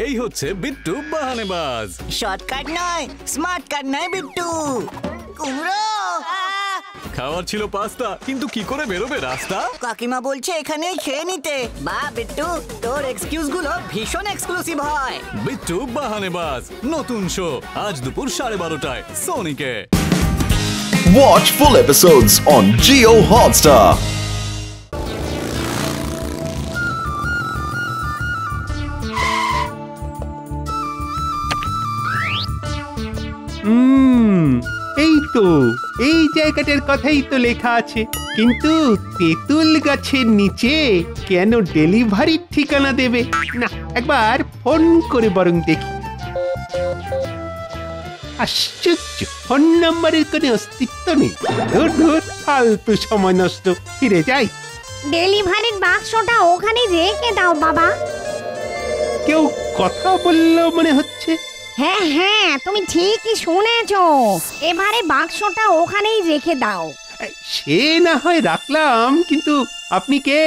এই হচ্ছে বিট্টু বাহানেবাজ। শর্টকাট নয়, স্মার্ট কাট নয় বিট্টু। কুমড়ো খাওয়ার ছিল পাস্তা, কিন্তু কি করে বেরোবে রাস্তা? কাকিমা বলছে এখানেই খেয়ে নিতে। বা বিট্টু, তোর এক্সকিউজ গুলো ভীষণ এক্সক্লুসিভ হয়। বিট্টু বাহানেবাজ নতুন শো আজ দুপুর 12:30টায় সোনিকে। Watch full episodes on Jio Hotstar. এই তো এই জায়গাটার কথাই তো লেখা আছে, কিন্তু তেঁতুল গাছের নিচে কেন ডেলিভারির ঠিকানা দেবে? না, একবার ফোন করে বরং দেখি। আশ্চর্য, ফোন নাম্বারের কোনো অস্তিত্ব নেই। ধুর ধুর, ফালতু সময় নষ্ট, ফিরে যাই। ডেলিভারির বাক্সটা ওখানে রেখে দাও বাবা। কেউ কথা বললো মনে হচ্ছে। হ্যাঁ হ্যাঁ, তুমি ঠিকই শুনেছো, এবারে বাক্সটা ওখানেই রেখে দাও। সে না হয় রাখলাম, কিন্তু আপনি কে?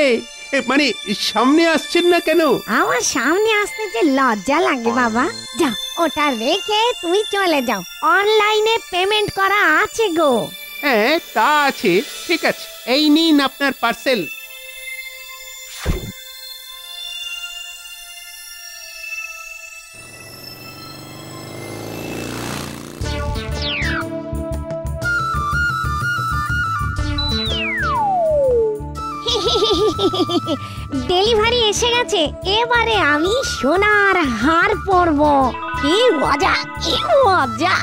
মানে সামনে আসছেন না কেন? আমার সামনে আসতে যে লজ্জা লাগে বাবা। যাও, ওটা রেখে তুমি চলে যাও, অনলাইনে পেমেন্ট করা আছে গো। হ্যাঁ তা আছে, ঠিক আছে, এই নিন আপনার পার্সেল। ডেলিভারি এসে গেছে, এবারে আমি সোনার হার পরবো। কি মজা, কি মজা।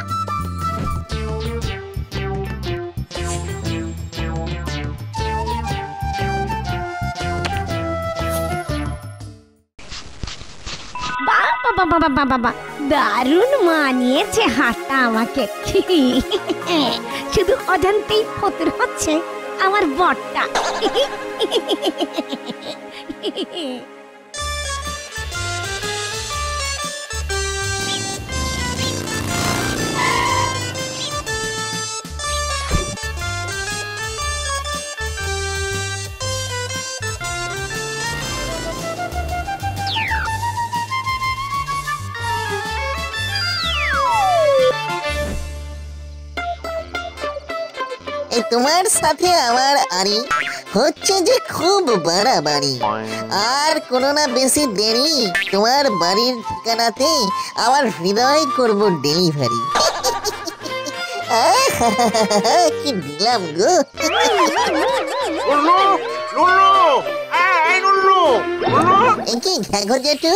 বাবা বাবা বাবা বাবা, দারুণ মানিয়েছে হারটা আমাকে। শুধু অজান্তেই ফতুর হচ্ছে আমার বরটা। তোমার সাথে আমার আরি হচ্ছে যে খুব বাড়াবাড়ি। আর কোনো না বেশি দেরি, তোমার বাড়ির ঠিকানাতে আমার হৃদয় করব ডেলিভারি। কি দিলাম গো। কি ঘাঘো জেঠু,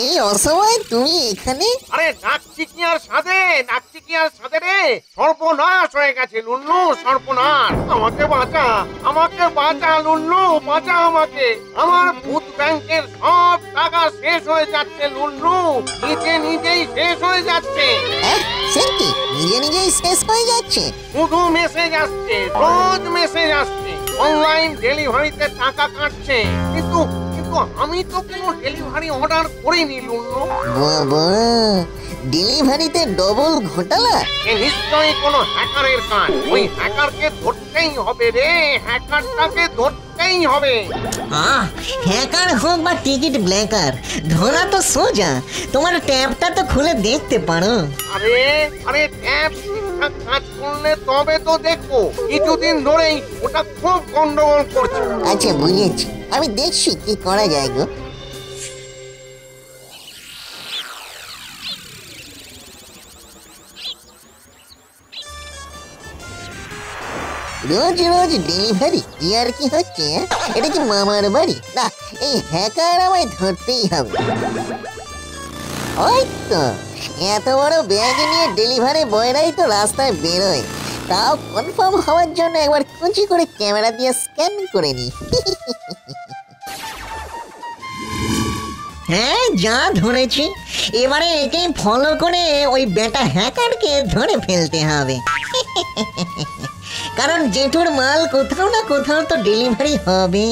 এই অসময় তুমি এখানে? আরে নাচছি কি আর সাথে, নাচছি কি আর সাথে রে, সর্বনাশ হয়ে গেছে লুল্লু, সর্বনাশ। আমাকে বাঁচা, আমাকে বাঁচা লুল্লু, বাঁচা আমাকে। আমার ভূত ব্যাংকের সব টাকা শেষ হয়ে যাচ্ছে লুল্লু, নিজে নিজেই শেষ হয়ে যাচ্ছে। সে কি নিজে নিজেই শেষ হয়ে যাচ্ছে? শুধু মেসেজ আসছে, রোজ মেসেজ আসছে, অনলাইন ডেলিভারিতে টাকা কাটছে, কিন্তু আমি তো কোনো ডেলিভারি অর্ডার করিনি লুল্লু। বাবা, ডেলিভারিতে ডবল ঘোটালা? এ নিশ্চয়ই কোনো হ্যাকারের কাজ। ওই হ্যাকারকে ধরতেই হবে রে, হ্যাকারটাকে ধরতেই হবে। হ্যাকার হোক বা টিকিট ব্ল্যাকার, ধরা তো সোজা। তোমার ট্যাবটা তো খুলে দেখতে পারো। আরে ট্যাব ঠিকঠাক কাজ করলে তবে তো দেখবো। কিছুদিন ধরেই ওটা খুব গন্ডগোল করছে। আচ্ছা বুঝেছি, আমি দেখছি কি করা যায় গো। রোজ রোজ ডেলিভারি, কি আর কি হচ্ছে? এটা কি মামার বাড়ি? না, এই হ্যাকার আমায় ধরতেই হবে। ওই তো এত বড় ব্যাগ নিয়ে ডেলিভারি বয়রাই তো রাস্তায় বেরোয়। তাও কনফার্ম হওয়ার জন্য একবার কুচি করে ক্যামেরা দিয়ে স্ক্যান করে নি। হ্যাঁ, যা ধরেছি, এবারে একে ফলো করে ওই বেটা হ্যাকারকে ধরে ফেলতে হবে। কারণ জেঠুর মাল কোথাও না কোথাও তো ডেলিভারি হবে।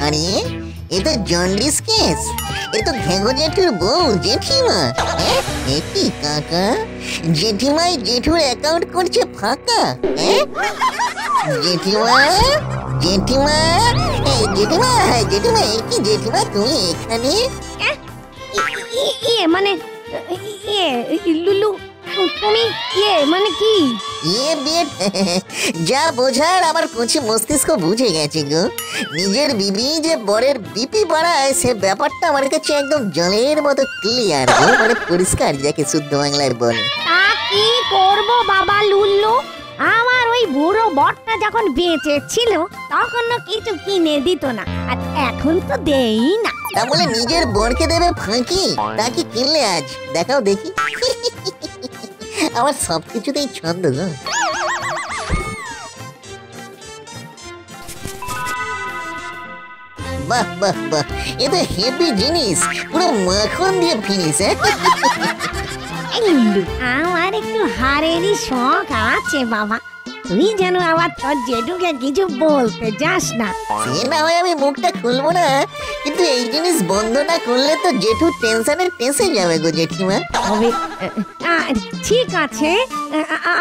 আরে এ তো জন্ডিস কেস, এ তো ঘেঘো জেঠুর বউ জেঠিমা। এ কি কাকা, জেঠিমাই জেঠুর অ্যাকাউন্ট করছে ফাঁকা? জেঠিমা জেঠিমা জেঠিমা জেঠিমা, এ কি জেঠিমা তুমি এখানে? মানে লুলু তুমি মানে কি? যা বোঝার আমার কচি মস্তিষ্ক বুঝে গেছে গো। নিজের বিবি যে বরের বিপি বাড়ায় সে ব্যাপারটা আমার কাছে একদম জলের মতো ক্লিয়ার গো, মানে পরিষ্কার, যাকে শুদ্ধ বাংলার বলে। তা কি করব বাবা লুল্লু, আমার ওই বুড়ো বরটা যখন বেঁচে ছিল তখন কিছু কিনে দিত না, আর এখন তো দেই না। তা বলে নিজের বরকে দেবে ফাঁকি? তা কি কিনলে আজ দেখাও দেখি। আমার সবকিছুতেই ছন্দ গো। বাহ বাহ বাহ, এ তো হেভি জিনিস, পুরো মাখন দিয়ে ফিনিস। আমার একটু হারেরই শখ আছে বাবা, তুই যেন আবার তোর জেঠুকে কিছু বলতে যাস না। সে না হয় আমি মুখটা খুলবো না, কিন্তু এই জিনিস বন্ধ না করলে তো জেঠু টেনশনে টেসে যাবে গো জেঠিমা। তবে ঠিক আছে,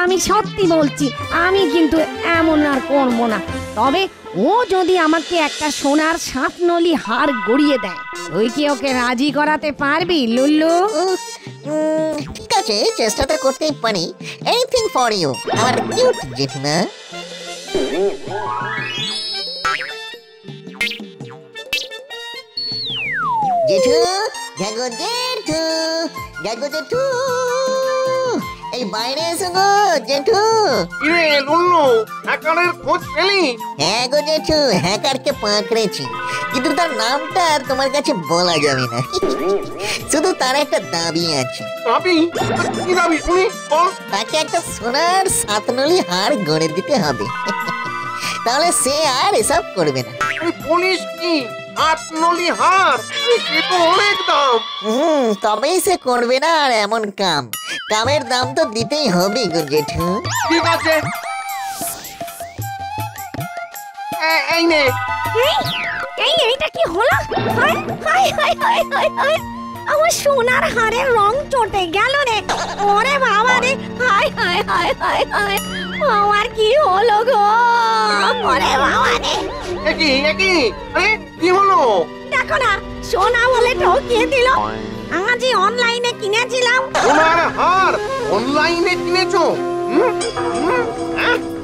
আমি সত্যি বলছি, আমি কিন্তু এমন আর করবো না। তবে ও যদি আমাকে একটা সোনার সাতনলি হার গড়িয়ে দেয়, তুই কি ওকে রাজি করাতে পারবি লুল্লু? ঠিক আছে, চেষ্টাটা করতেই পারি। এনিথিং ফর ইউ আমার কিউট জেঠিমা। জেঠু, জাগো জেঠু, জাগো জেঠু, এই বাইরে এসো গো জেঠু। কিরে লুল্লু, হ্যাকারের খোঁজ পেলি? হ্যাঁ গো জেঠু, হ্যাকারকে পাকড়েছি, কিন্তু তার নামটা তোমার কাছে বলা যাবে না। শুধু তার একটা দাবি আছে। দাবি? কি দাবি শুনি বল। তাকে একটা সোনার সাতনলি হার গড়ে দিতে হবে, তাহলে সে আর এসব করবে না। তুই বলিস কি? আটনলি হার? সে তো অনেক দাম। তবেই সে করবে না আর এমন কাম। কামের দাম তো দিতেই হবে গো জেঠু। ঠিক আছে, এই নে। এইটা কি হলো? আমার সোনার হারের রং চটে গেল রে। ওরে বাবা রে, হায় হায় হায় হায় হায়, আমার কি হলো গো? ওরে বাবা রে, কি হলো? দেখো না, সোনা বলে ঠকিয়ে দিল। আজই অনলাইনে কিনেছিলাম। সোনার হার অনলাইনে কিনেছো?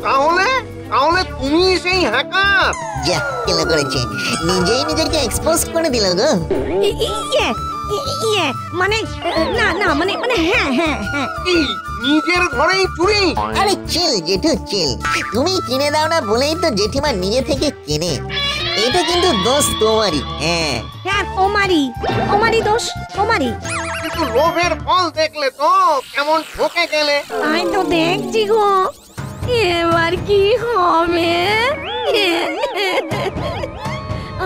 তাহলে তাহলে তুমি সেই হ্যাকার? যা কেন করেছে, নিজেই নিজেকে এক্সপোজ করে দিল গো। মানে না মানে মানে হ্যাঁ হ্যাঁ হ্যাঁ। কি নিজের ঘরেই চুরি? আরে চিল জেঠু চিল, তুমি কিনে দাও না বলেই তো জেঠিমা নিজে থেকে কেনে। এটা কিন্তু দোষ তোমারই। হ্যাঁ হ্যাঁ, তোমারই দোষ, তোমারই। কিন্তু লোভের ফল দেখলে তো কেমন ঠকে গেলে। আমি তো দেখছি গো, এবার কি হবে?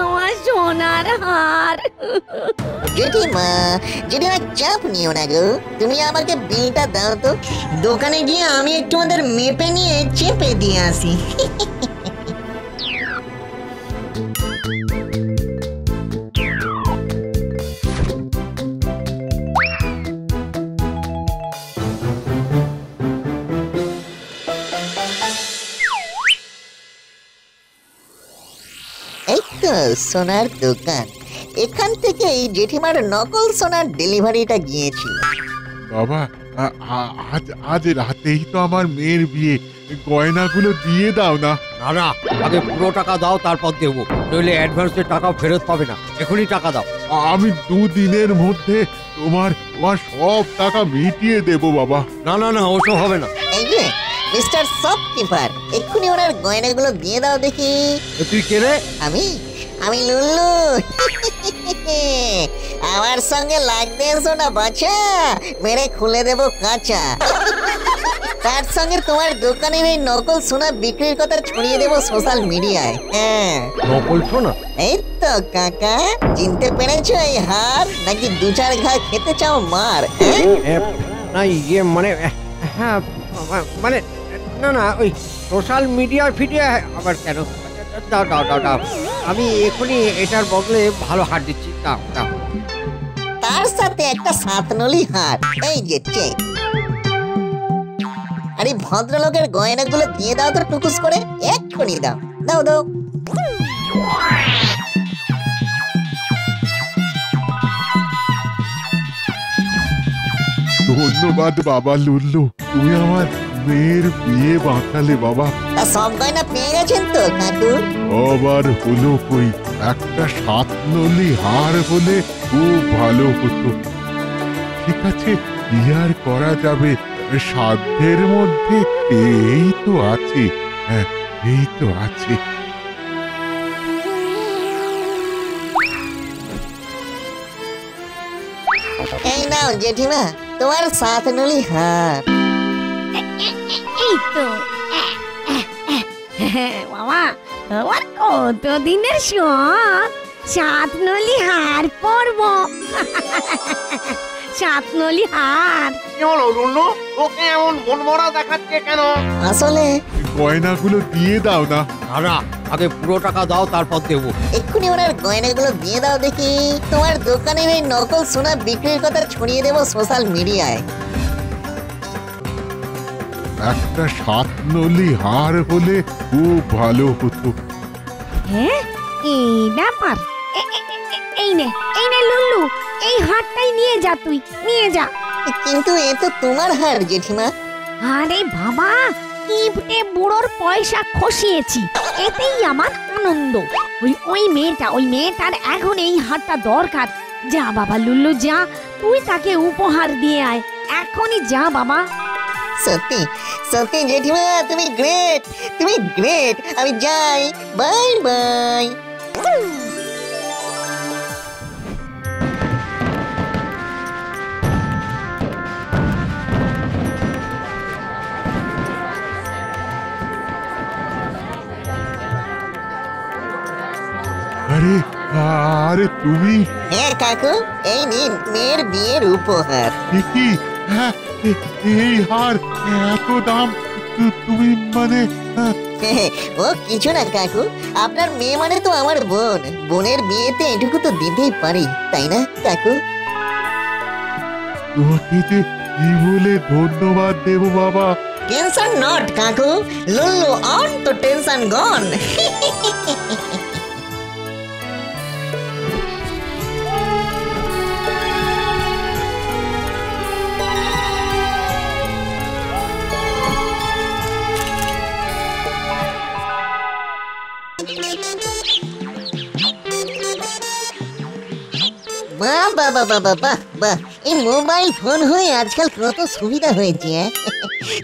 আমার সোনার হার। জেঠিমা চাপ নিও না গো, তুমি আমাকে বিলটা দাও তো, দোকানে গিয়ে আমি একটু ওদের মেপে নিয়ে চেপে দিয়ে আসি। এই তো সোনার দোকান, এখান থেকে এই জেঠিমার নকল সোনার ডেলিভারিটা গিয়েছিল। বাবা, আজ রাতেই তো আমার মেয়ের বিয়ে, গয়নাগুলো দিয়ে দাও না। না না, আগে পুরো টাকা দাও, তারপর দেবো, নইলে অ্যাডভান্সের টাকা ফেরত পাবে না। এখনই টাকা দাও। আমি 2 দিনের মধ্যে তোমার সব টাকা মিটিয়ে দেবো বাবা। না না না, ওসব হবে না। এই যে মিস্টার শপকিপার, এক্ষুনি ওনার গয়নাগুলো দিয়ে দাও দেখি। তুই কে রে? আমি লুল্লু। আমার সঙ্গে লাগতে এসো না বাছা, মেরে খুলে দেবো কাঁচা। তার সঙ্গে তোমার দোকানের এই নকল সোনা বিক্রির কথা ছড়িয়ে দেবো সোশ্যাল মিডিয়ায়। হ্যাঁ, নকল সোনা? এই তো কাকা, চিনতে পেরেছো এই হার, নাকি 2-4 ঘা খেতে চাও মার? না ইয়ে মানে, হ্যাঁ মানে, না না, ওই সোশ্যাল মিডিয়া ফিডিয়া আবার কেন? দাও দাও দাও দাও, আমি এখনই এটার বদলে ভালো হার দিচ্ছি, দাও দাও। তার সাথে একটা সাতনলি হার, এই যে চেক। আরে ভদ্রলোকের গয়নাগুলো দিয়ে দাও তো টুকুস করে, এক্ষুনি দাও, দাও দাও। ধন্যবাদ বাবা লুল্লু, তুমি আমার মেয়ের বিয়ে বাঁচালে বাবা। তা সব গয়না পেয়ে গেছেন তো কাকু? আবার হলো কই, একটা সাতনলি হার হলে খুব ভালো হতো। ঠিক আছে, কি আর করা যাবে, সাধ্যের মধ্যে এই তো আছে। হ্যাঁ, এই তো আছে। এই নাও জেঠিমা, তোমার সাতনলি হার। এই তো বাবা, আমার কত দিনের শখ সাতনলি হার পরব। সাতনলি হার। কি হলো লুল্লু, তোকে এমন মনমরা দেখাচ্ছে কেন? আসলে গয়নাগুলো দিয়ে দাও না। না, আগে পুরো টাকা দাও, তারপর দেবো। এক্ষুনি ওনার গয়নাগুলো দিয়ে দাও দেখি। তোমার দোকানের এই নকল সোনা বিক্রির কথা ছড়িয়ে দেবো সোশ্যাল মিডিয়ায়। একটা সাতনলি হার হলে খুব ভালো হতো। হ্যাঁ, এই ব্যাপার। এই নে লুল্লু, এই হারটাই নিয়ে যা, তুই নিয়ে যা। কিন্তু এ তো তোমার হার জেঠিমা। আরে বাবা, কিপটে বুড়োর পয়সা খসিয়েছি, এতেই আমার আনন্দ। ওই মেয়েটার এখন এই হারটা দরকার। যা বাবা লুল্লু, যা, তুই তাকে উপহার দিয়ে আয়, এখনই যা বাবা। সত্যি সত্যি জেঠিমা, তুমি গ্রেট, তুমি গ্রেট। আমি যাই, বাই বাই। আরে আরে তুমি হ্যাঁ কাকু, এই নিন মেয়ের বিয়ের উপহার। কি? হ্যাঁ, এই হার এত দাম? তুমি মানে ও কিছু না কাকু, আপনার মেয়ে মানে তো আমার বোন। বোনের বিয়েতে এটুকু তো দিতেই পারি, তাই না কাকু? তোমাকে যে কি বলে ধন্যবাদ দেব বাবা। টেনশন নট কাকু, লুল্লু অন তো টেনশন গন। বাহ বাহ বাহ বাহ বাহ বাহ বাহ, এই মোবাইল ফোন হয়ে আজকাল কত সুবিধা হয়েছে।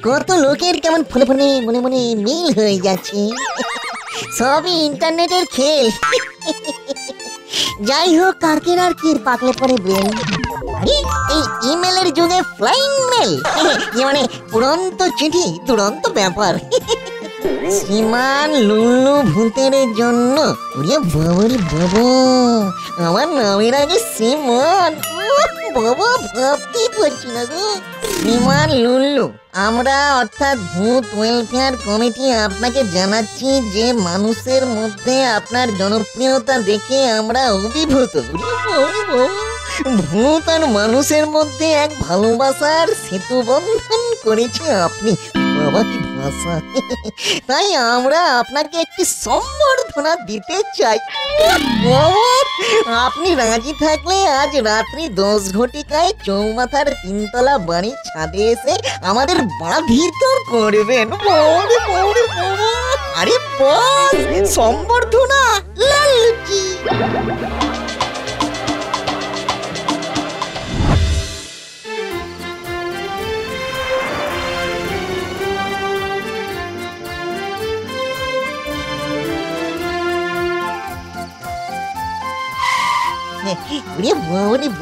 কত লোকের কেমন ফোনে ফোনে মনে মনে মিল হয়ে যাচ্ছে। সবই ইন্টারনেটের খেল। যাই হোক, কাকের আর কি পাকলে পরে বেল। এই ইমেলের যুগে ফ্লাইং মেল, মানে উড়ন্ত চিঠি, দুরন্ত ব্যাপার। শ্রীমান লুল্লু ভূতের জন্য, আমার নামের আগে শ্রীমান, বাবা ভাবতেই পারছি না গো। শ্রীমান লুল্লু, আমরা অর্থাৎ ভূত ওয়েলফেয়ার কমিটি আপনাকে জানাচ্ছি যে মানুষের মধ্যে আপনার জনপ্রিয়তা দেখে আমরা অভিভূত। ভূত আর মানুষের মধ্যে এক ভালোবাসার সেতু বন্ধন করেছে আপনি। বাবা কি ভাষা! তাই আমরা আপনাকে একটি সম্বর্ধনা দিতে চাই। আপনি রাজি থাকলে আজ রাত্রি 10 ঘটিকায় চৌমাথার 3তলা বাড়ির ছাদে এসে আমাদের বাড়া ভিতর করবেন। আরে বস, সম্বর্ধনা লালচি।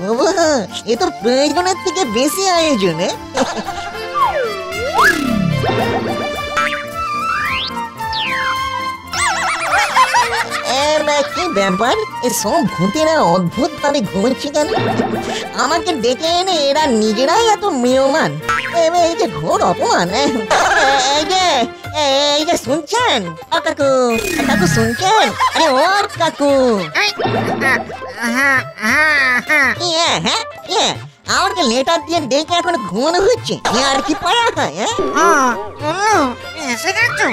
বাবা, এ তো প্রয়োজনের থেকে বেশি আয়োজন। কি ব্যাপার সব ভূতেরা অদ্ভুত ভাবে ঘুমোচ্ছে কেন? আমাকে ডেকে এনে এরা নিজেরাই এত মেয়মান। এই যে ঘোর অপমান। এই যে শুনছেন কাকু, কাকু শুনছেন? আরে ও কাকু, আমাকে লেটার দিয়ে ডেকে এখন ঘুমানো হচ্ছে, আর কি পারা হয়? এসে গেছো?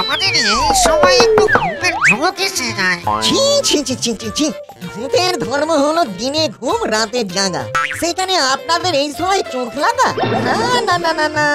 আমাদের এই সময় একটু ঘুমের ঝোঁক এসে যায়। ছি ছি ছি ছি ছি ছি, ভূতের ধর্ম হলো দিনে ঘুম রাতে জাগা, সেখানে আপনাদের এই সময় চোখ লাগা? না না না না না,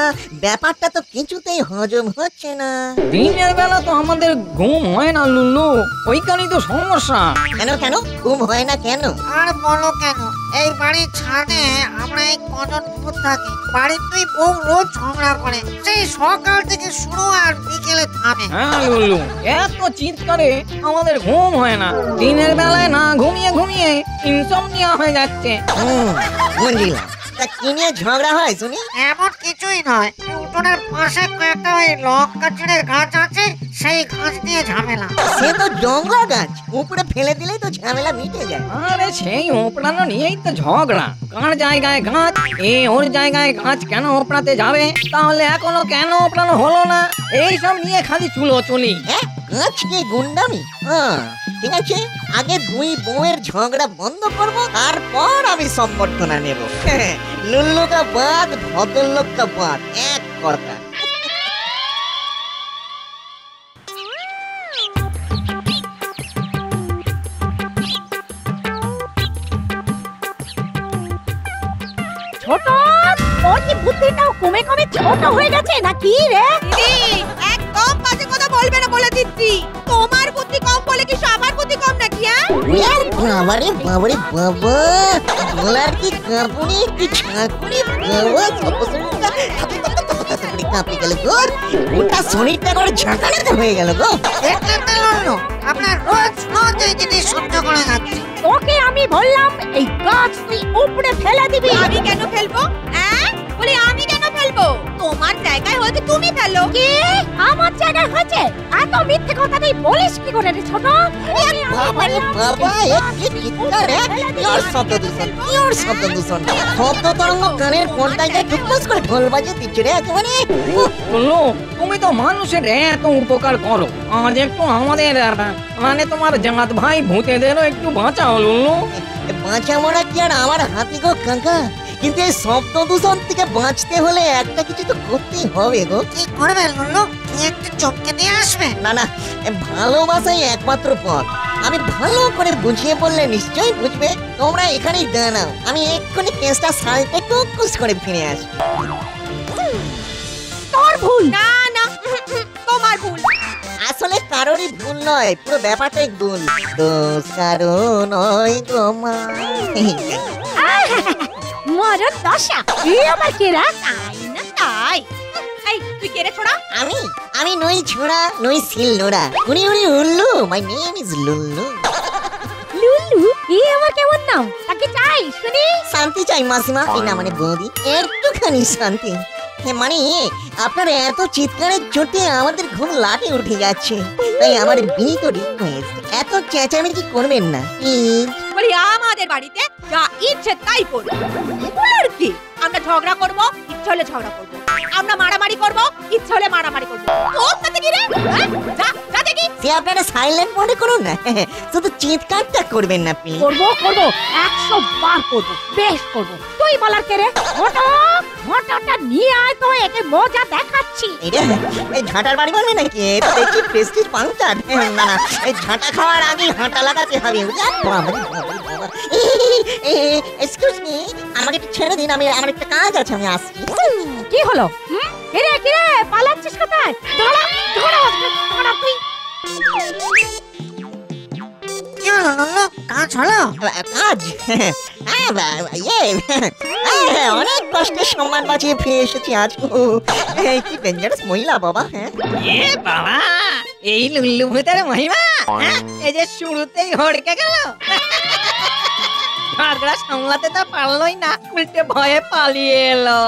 ব্যাপারটা তো কিছুতেই হজম হচ্ছে না। দিনের বেলা তো আমাদের ঘুম হয় না লুল্লু, ওইখানেই তো সমস্যা। কেন কেন ঘুম হয় না কেন? আর বলো কেন, এই বাড়ির ছাদে আমরা এই কজন ভূত থাকি। বাড়ির দুই বউ রোজ ঝগড়া করে, সেই সকাল থেকে শুরু আর বিকেলে থামে। হ্যাঁ লুল্লু, এত চিৎকারে আমাদের ঘুম হয় না। দিনের বেলায় না ঘুমিয়ে ঘুমিয়ে ইনসমনিয়া হয়ে যাচ্ছে। বুঝলাম, তা কি নিয়ে ঝগড়া হয় শুনি? এমন কিছুই নয়, উঠোনের পাশে কয়েকটা ওই লঙ্কা চিড়ের গাছ আছে, সেই গাছ নিয়ে ঝামেলা। সে তো জঙ্গল গাছ, উপরে ফেলে দিলেই তো ঝামেলা মিটে যায়। আরে সেই ওপড়ানো নিয়েই তো ঝগড়া। কার জায়গায় গাছ, এ ওর জায়গায় গাছ কেন ওপড়াতে যাবে, তাহলে এখনো কেন ওপড়ানো হলো না, এইসব নিয়ে খালি চুলো চুলি। গাছ কি গুন্ডামি? ঠিক আছে, আগে দুই বউয়ের ঝগড়া বন্ধ করব, তারপর আমি সম্বর্ধনা নেব। লুল্লু কা বাদ, ভদ্রলোক কা বাদ, এক কথা। ছোট, ওই কি বুদ্ধিটাও কমে কমে ছোট হয়ে গেছে নাকি রে? একদম বাজে কথা বলবে না বলে দিচ্ছি। তোমার বুদ্ধি কম বলে কি সবার বুদ্ধি কম নাকি? বাবারে বাবারে বাবা, বলার কি কাপুনি কি ছাকুনি বাবা, কাঁপে গেল গো, ওটা শরীরটা করে ঝাঁকানাতে হয়ে গেল গো। দেখলেন তো লুল্লু, আপনার রোজ রোজ এই জিনিস সহ্য করে যাচ্ছে। তোকে আমি বললাম এই গাছ তুই উপড়ে ফেলে দিবি। আমি কেন ফেলবো? বলি আমি কেন ফেলবো? তোমার জায়গায় হয়তো তুমি ফেলো। কি আমার জায়গায় হয়েছে? এত মিথ্যে কথা তুই বলিস কি করে রে ছোট? বাবারে বাবা, কি চিৎকার, পিওর শব্দ দূষণ, পিওর শব্দ দূষণ। শব্দ তরঙ্গ কানের কোনটায় টুকটুক করে ঢোল বাজিয়ে দিচ্ছে রে একেবারে। বললো তুমি তো মানুষের এত উপকার করো, আজ একটু আমাদের মানে তোমার জাত ভাই ভূতেদেরও একটু বাঁচাও লুল্লু। বাঁচা মরা কি আর আমার হাতি গো কাকা, কিন্তু এই শব্দ দূষণ থেকে বাঁচতে হলে একটা কিছু তো করতেই হবে গো। কি করবে লুল্লু? কি একটু চমকে দিয়ে আসবে? না না, ভালোবাসাই একমাত্র পথ। আমি ভালো করে বুঝিয়ে বললে নিশ্চয়ই বুঝবে। তোমরা এখানেই দাঁড়াও, আমি এক্ষুনি কেসটা সালটে টুকুস করে ফিরে আসি। তোর ভুল। না না, তোমার ভুল। আসলে কারোরই ভুল নয়, পুরো ব্যাপারটাই ভুল। দোষ কারো নয় গো মা। মরণ দশা, এ আবার কে রা? তাই না তাই? এই তুই কে রে ছোড়া? আমি নই ছোড়া, নই সিলনোড়া, উড়ি উড়ি উল্লু, my name is Lullu. Lullu, এ আমার কেমন নাম? তাকে চাই শুনি। শান্তি চাই মাসিমা, এই না মানে বৌদি, একটুখানি শান্তি। মানে আপনার এত চিৎকারের চোটে আমাদের ঘুম লাটে উঠে যাচ্ছে, তাই আমার বিনীত রিকোয়েস্ট, এত চেঁচামেচি করবেন না প্লিজ। বলি আমাদের বাড়িতে যা ইচ্ছে তাই করবো। বলার কি? আমরা ঝগড়া করবো, ইচ্ছে হলে ঝগড়া করবো। আমরা মারামারি করবো, ইচ্ছে হলে মারামারি করবো। তোর সাথে কি রে? যা যা দেখি। সে আপনারা সাইলেন্ট মনে করুন না, শুধু চিৎকারটা করবেন না প্লিজ। করবো করবো, 100 বার করবো, বেশ করবো। তুই বলার কে রে? মোটরটা নিয়ে আয় তো, একে মজা দেখাচ্ছি। এই ঝাঁটার বাড়ি বলবে নাকি? দেখি প্রেস্টিজ পাংচার। না না, এই ঝাঁটা খাওয়ার আগে হাঁটা লাগাতে হবে। এক্সকিউজ মি, আমাকে একটু ছেড়ে দিন, আমার একটা কাজ আছে, আমি আসছি। কি হলো? কিরে কিরে পালাচ্ছিস কোথায়? দাঁড়া দাঁড়া দাঁড়া তুই। কি হলো লুল্লু, কাজ হলো? কাজ? অনেক কষ্টের সম্মান বাঁচিয়ে ফিরে এসেছি আজ। কি ডেঞ্জারাস মহিলা বাবা। এ বাবা, এই লুল্লু ভূতের মহিমা, এই যে শুরুতেই হড়কে গেল। ঝগড়া সামলাতে তো পারলোই না, উল্টে ভয়ে পালিয়ে এলো।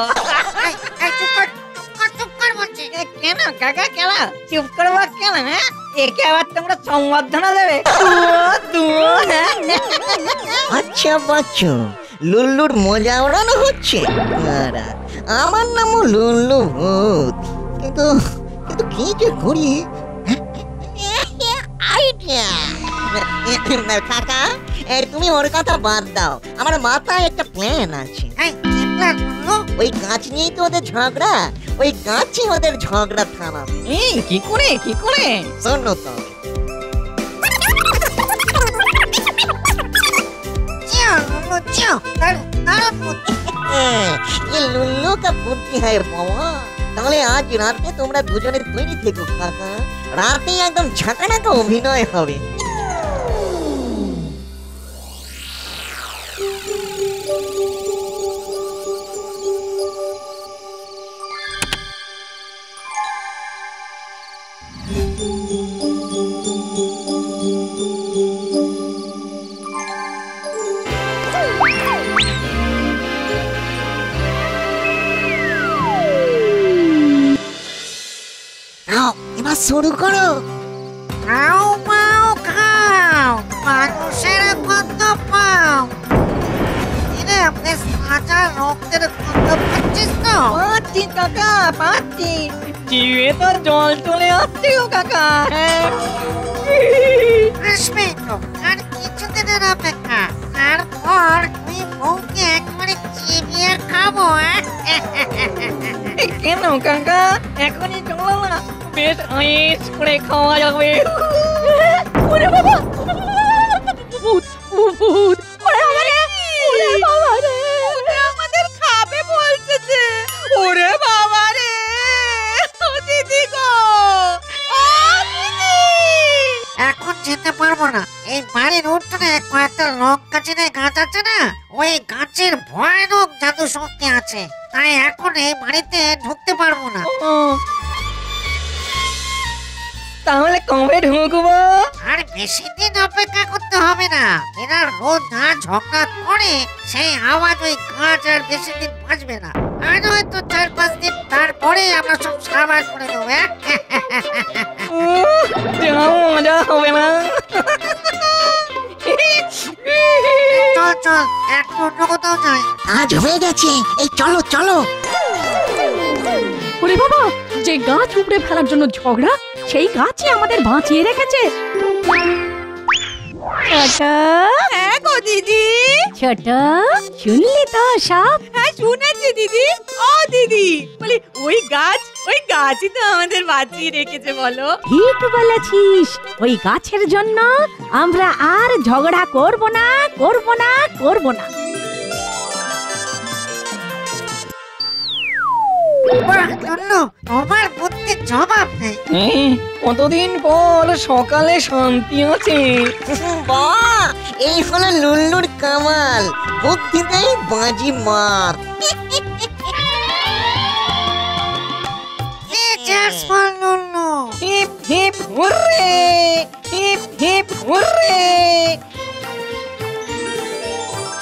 চুপ কর বলছি। কেন কাকা, কেন চুপ করবো কেন? একে আবার তোমরা সংবর্ধনা দেবে আচ্ছা বাচ্চু, লুল্লুর মজা ওড়ানো হচ্ছে। আরা, আমার নামও লুল্লু ভূত, কিন্তু কিন্তু কি যে করি। আইডিয়া কাকা, তুমি ওর কথা বাদ দাও, আমার মাথায় একটা প্ল্যান আছে। ওই গাছ নিয়েই তো ওদের ঝগড়া, ওই গাছই ওদের ঝগড়া থামাবে। কি করে কি করে শোনো তো। ये लुल्लू का बुद्धि है बाबा। তাহলে আজ রাতে তোমরা দুজনে তৈরি থেকো কাকা, রাতে একদম ঝাঁকানাকা অভিনয় হবে। এবার শুরু করো। খাও পাও খাও, মানুষের গন্ধ পাও। এরে বেশ তাজা রক্তের গন্ধ পাচ্ছিস তো? পাচ্ছি কাকা পাচ্ছি, জিভে তো জল চলে আসছে গো কাকা। আসবে তো, আর কিছুদিনের অপেক্ষা, তারপর তুই বউকে একবারে চিবিয়ে খাবো। কেন কাকা, এখনই চলো না, বেশ আয়েস করে খাওয়া যাবে। ওরে বাবা, ভূত ভূত, ওরে আমারে, ওরে বাবা রে, আমাদের খাবে বলছে যে। ওরে বাবা রে, ও দিদি গো, ও দিদি। এখন যেতে পারবো না, এই বাড়ির উঠোনে কয়েকটা লঙ্কা চিনে গাছ আছে না, ওই গাছের ভয়ানক জাদু শক্তি আছে, তাই এখন এই বাড়িতে ঢুকতে পারবো না। তাহলে কবে ঢুকবো? আর বেশি দিন অপেক্ষা করতে হবে না, এরা রোজ না ঝগড়া করে সেই আওয়াজ ওই গাছ আর বেশি দিন বাঁচবে না। আর হয়তো 4-5 দিন তারপরে আমরা সব সাবার করে দেবো। মজা হবে না। চল চল, একটু অন্য কোথাও যাই। আজ হয়ে গেছে, এই চলো চলো। ওরে বাবা, যে গাছ উপড়ে ফেলার জন্য ঝগড়া, সেই গাছই আমাদের বাঁচিয়ে রেখেছে। হ্যাঁ গো দিদি। ছোট, শুনলি তো সব? হ্যাঁ শুনেছি দিদি। ও দিদি, বলি ওই গাছই তো আমাদের বাঁচিয়ে রেখেছে বলো। ঠিক বলেছিস, ওই গাছের জন্য আমরা আর ঝগড়া করব না, করব না, করব না। তোমার বুদ্ধির জবাব নেই। কতদিন পর সকালে শান্তি আছে। বাহ, এই হলো লুল্লুর কামাল, বুদ্ধিতেই বাজি মার। Hip hip hurray, hip hip hurray,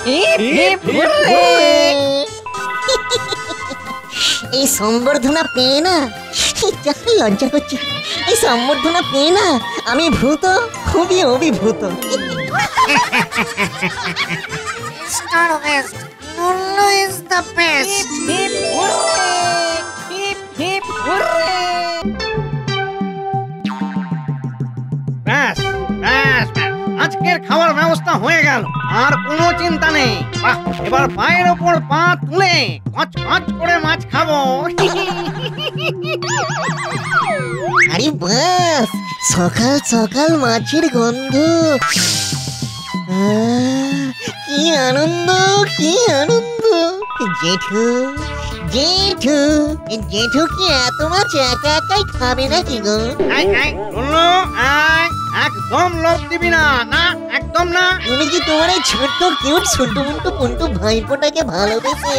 hip hip hurray. এই সম্বর্ধনা পেয়ে না, লজ্জা করছে, এই সম্বর্ধনা পেয়ে না আমি ভূত, খুবই অভিভূত। Lulu is the best. Hip hooray! Hip hip hooray! ব্যাস ব্যাস ব্যাস, আজকের খাওয়ার ব্যবস্থা হয়ে গেল, আর কোনো চিন্তা নেই। বাহ, এবার পায়ের ওপর পা তুলে কচ কচ করে মাছ খাবো। আরে বাস, সকাল সকাল মাছের গন্ধ, কি আনন্দ, কি আনন্দ। জেঠু জেঠু, জেঠু কি এত মাছ একা একাই খাবে নাকি গো? একদম লোভ দিবি না, না একদম না। তুমি কি তোমার এই ছোট্ট কিউট ছোট্ট মুন্টু পুন্টু ভাইপোটাকে ভালোবেসে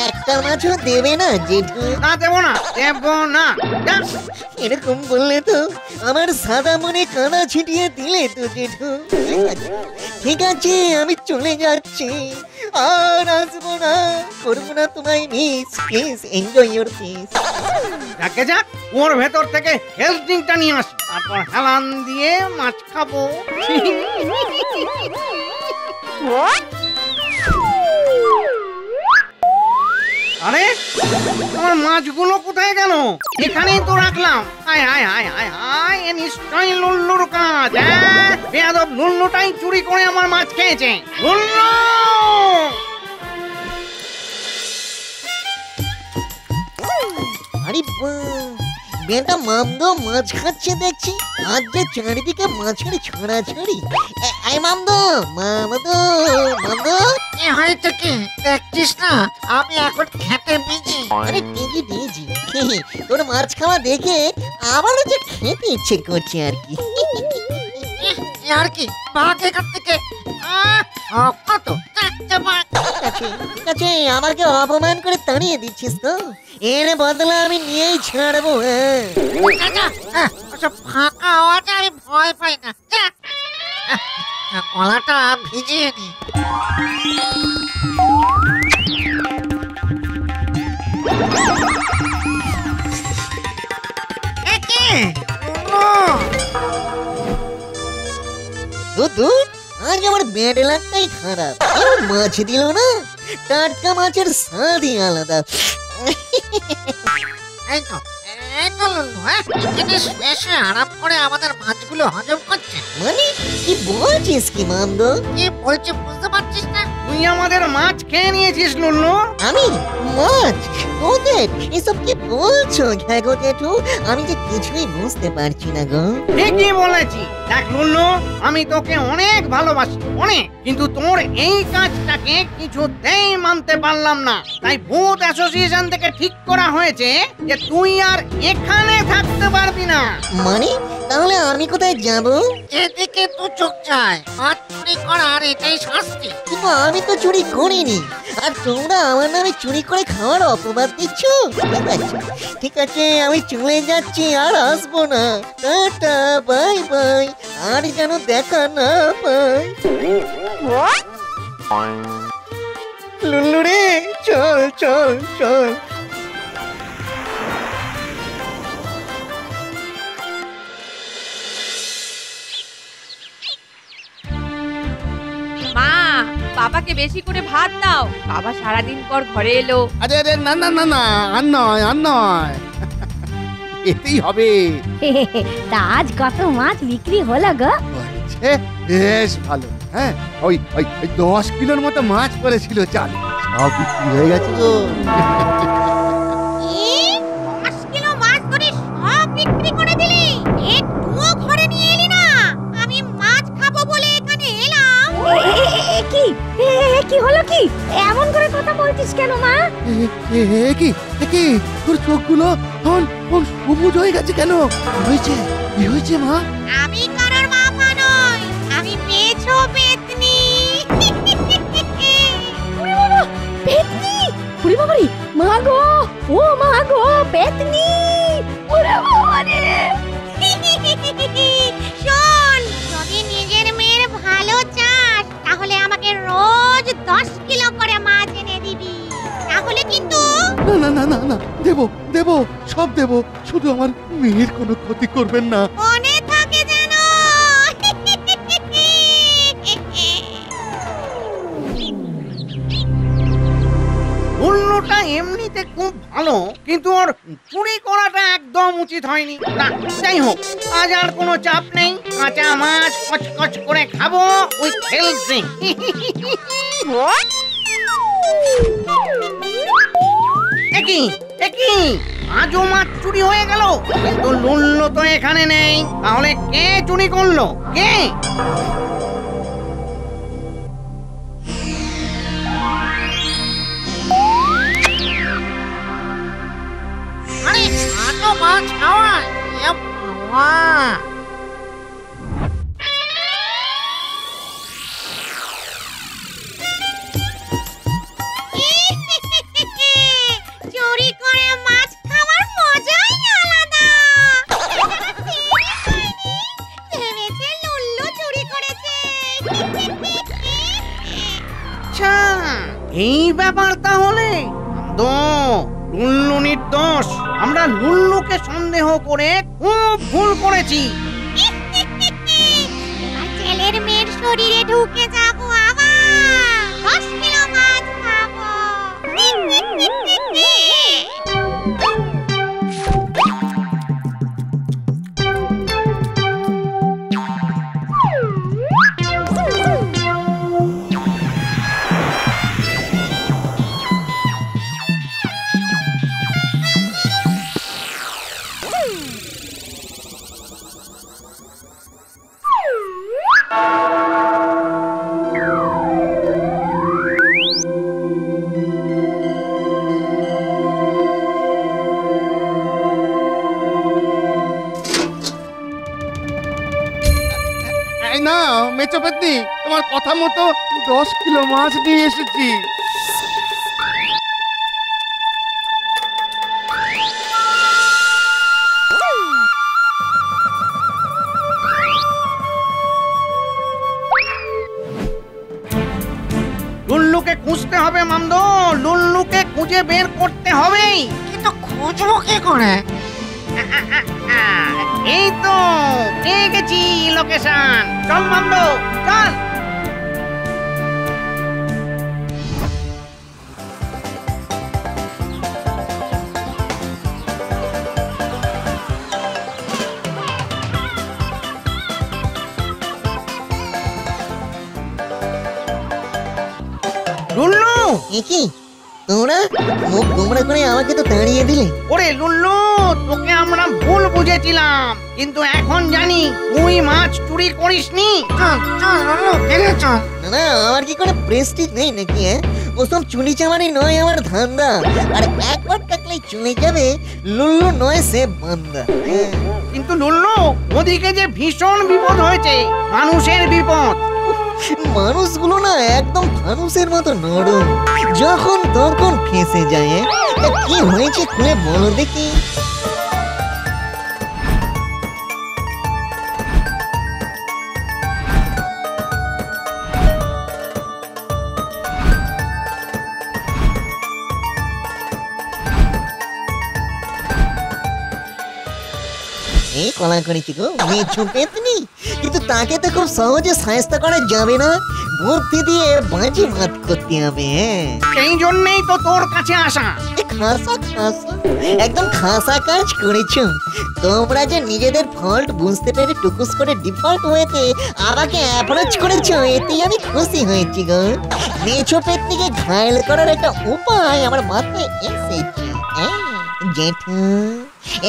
একটা মাছও দেবে না জেঠু? না দেবো না, দেবো না। এরকম বললে তো আমার সাদা মনে কানা ছিটিয়ে দিলে তো জেঠু। ঠিক আছে, আমি চলে যাচ্ছি, আর আসবো না, করবো না তোমায় miss, please enjoy your piece. যাকে যাক, ওর ভেতর থেকে হেলথ ড্রিঙ্কটা নিয়ে আসি, তারপর হেলান দিয়ে মাছ খাবো। আরে আমার মাছগুলো কোথায় গেল? এখানেই তো রাখলাম। হায় হায় হায় হায় হায়, এ নিশ্চয়ই লুল্লুর কাজ। বেয়াদব লুল্লুটাই চুরি করে আমার মাছ খেয়েছে। লুল্লু! আরে বেটা মামদো মাছ খাচ্ছে দেখছি, আজ যে চারিদিকে মাছের ছড়াছড়ি। এই মামদো, মামদো, মামদো, কি হয়েছে কি দেখছিস না? আমি এখন খেতে বিজি। আরে বিজি বিজি, তোর মাছ খাওয়া দেখে আমারও যে খেতে ইচ্ছে করছে আর কি। আর কি ভাগ এখান থেকে। কত ঠিক আছে, আমাকে অপমান করে তাড়িয়ে দিচ্ছিস তো? এর বদলা আমি নিয়েই ছাড়বো। ফাঁকা আওয়াজে আমি ভয় পাই না। গলাটা ভিজিয়ে নি। আজ আমার ব্যাড লাকটাই খারাপ, আর মাছ দিল না। টাটকা মাছের স্বাদই আলাদা। এই তো লুল্লু, এখানে শুয়ে আরাম করে আমাদের মাছগুলো হজম করছে। মানে কি বলছিস কি মামদো? কি বলছি বুঝতে পারছিস না? তুই আমাদের মাছ খেয়ে নিয়েছিস লুল্লু। আমি মাছ? তোদের এসব কি বলছো ঘ্যাগো জেঠু? আমি যে কিছুই বুঝতে পারছি না গো। ঠিকই বলেছি। দেখ লুল্লু, আমি তোকে অনেক ভালোবাসি, অনেক, কিন্তু তোর এই কাজটাকে কিছুতেই মানতে পারলাম না। তাই ভূত অ্যাসোসিয়েশন থেকে ঠিক করা হয়েছে যে তুই আর এখানে থাকতে পারবি না। মানে তাহলে আমি কোথায় যাব? এদিকে তো চোখ যায়, মাছ চুরি করার এটাই শাস্তি। কিন্তু আমি তো চুরি করিনি, আর তোমরা আমার নামে চুরি করে খাওয়ার অপবাদ দিচ্ছ। ঠিক আছে, আমি চলে যাচ্ছি, আর আসবো না। টাটা, বাই বাই, আর যেন দেখা না পাই। লুল্লু রে, চল চল চল। মা, বাবাকে বেশি করে ভাত দাও। বাবা সারাদিন পর ঘরে এলো। আরে আরে না না না না, আর নয় আর নয়, এতেই হবে। তা আজ কত মাছ বিক্রি হলো গো? বেশ ভালো। হ্যাঁ, ওই 10 কিলোর মতো মাছ পড়েছিল, চাল সব বিক্রি হয়ে গেছে গো। 10 কিলো মাছ ধরে সব বিক্রি করে দিলি? একটুও ঘরে নিয়ে এলি না? আমি মাছ খাবো বলে এখানে এলাম। কি হলো কি? এমন করে কথা বলছিস কেন মা? কি তোর চোখগুলো কোন সবুজ হয়ে গেছে কেন? কি হয়েছে মা? আমি কারোর মাপা নই, আমি মেছো পেতনি। পেতনি? ওরে বাবা রে, মা গো, ও মা গো, পেতনি! ওরে বাবা রে! শোন, যদি নিজের মেয়ের ভালো চাস তাহলে আমাকে রোজ 10 কিলো করে মাছ এনে দিবি, তাহলে কিন্তু। না না না না, দেবো সব দেবো, শুধু আমার মেয়ের কোনো ক্ষতি করবেন না। মনে থাকে যেন। লুল্লুটা এমনিতে খুব ভালো, কিন্তু ওর চুরি করাটা একদম উচিত হয়নি। না, যাই হোক, আজ আর কোনো চাপ নেই। কাঁচা মাছ কচকচ করে খাবো উইথ হেলথ ড্রিঙ্ক। একই আজও মাছ চুরি হয়ে গেল, কিন্তু লুল্লু তো এখানে নেই। তাহলে কে চুরি করলো? কে? আরে আজও মাছ খাওয়ায়? বাবা, চুরি করে মাছ খাওয়ার মজাই আলাদা। ভেবেছে লুল্লু চুরি করেছে। আচ্ছা, এই ব্যাপার তাহলে লুল্লু নির্দোষ। আমরা লুল্লুকে সন্দেহ করে খুব ভুল করেছি। ছেলের মেয়ের শরীরে ঢুকে যাবো আবার 10 কিলো মাছ খাবো। না মেচো পেতনি, তোমার কথা মতো 10 কিলো মাছ নিয়ে এসেছি। লুল্লুকে খুঁজতে হবে মামদ, লুল্লুকে খুঁজে বের করতে হবে। কিন্তু খুঁজবো কি করে? এই তো পেয়ে গেছি লোকেশন। চল মামদ চল। লুল্লু কি তোমরা মুখ গোমড়া করে আমাকে তো তাড়িয়ে দিলে। ওরে লুল্লু, তোকে আমরা ভুল বুঝেছিলাম, কিন্তু এখন জানি তুই মাছ চুরি করিসনি। না আমার কি কোনো প্রেস্টিজ নেই নাকি? ওসব চুরি চামারি নয় আমার ধান্দা। আর একবার টাকলেই চলে যাবে লুল্লু নয় সে বান্দা। কিন্তু লুল্লু, ওদিকে যে ভীষণ বিপদ হয়েছে, মানুষের বিপদ। মানুষগুলো না একদম ফানুসের মতো নরম, যখন তখন ফেঁসে যায়। কি হয়েছে খুলে বলো দেখি। এই কলা করেছি গো মেচো পেতনি, কিন্তু তাকে তো খুব সহজে সাহায্য করা যাবে না, বুদ্ধি দিয়ে বাজি ভাত করতে হবে। সেই জন্যই তো তোর কাছে আসা। খাসা খাসা একদম খাসা কাজ করেছো তোমরা, যে নিজেদের ফল্ট বুঝতে পেরে টুকুস করে ডিফল্ট হয়েছে আমাকে অ্যাপ্রোচ করেছো, এতেই আমি খুশি হয়েছি গো। মেচো পেতনিকে ঘায়েল করার একটা উপায় আমার মাথায় এসেছে। জেঠু,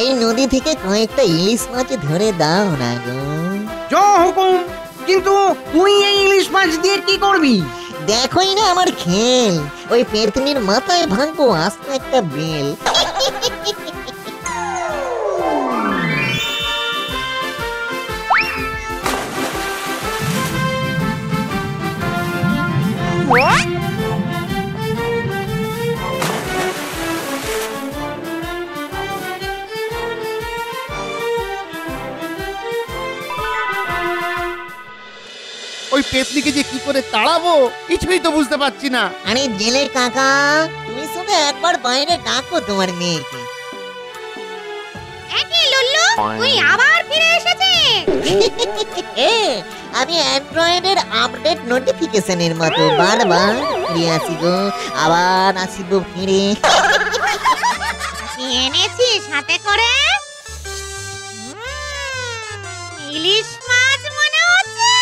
এই নদী থেকে কয়েকটা ইলিশ মাছ ধরে দাও না গো। জয় হুকুম। কিন্তু তুই এই ইলিশ মাছ দিয়ে কি করবি? দেখোই না আমার খেল, ওই পেতনির মাথায় ভাঙবো আস্তে একটা বেল। ওই পেতনিকে যে কি করে তাড়াবো কিছুই তো বুঝতে পারছি না। আরে জেলে কাকা, তুমি শুধু একবার বাইরে ডাকো তোমার মেয়েকে। একই লুল্লু, তুই আবার ফিরে এসেছিস। আমি অ্যান্ড্রয়েডের আপডেট নোটিফিকেশনের মতো বারবার ফিরে আসি গো, আবার আসিব ফিরে। এনেছিস হাতে করে ইলিশ মাছ মনে হচ্ছে।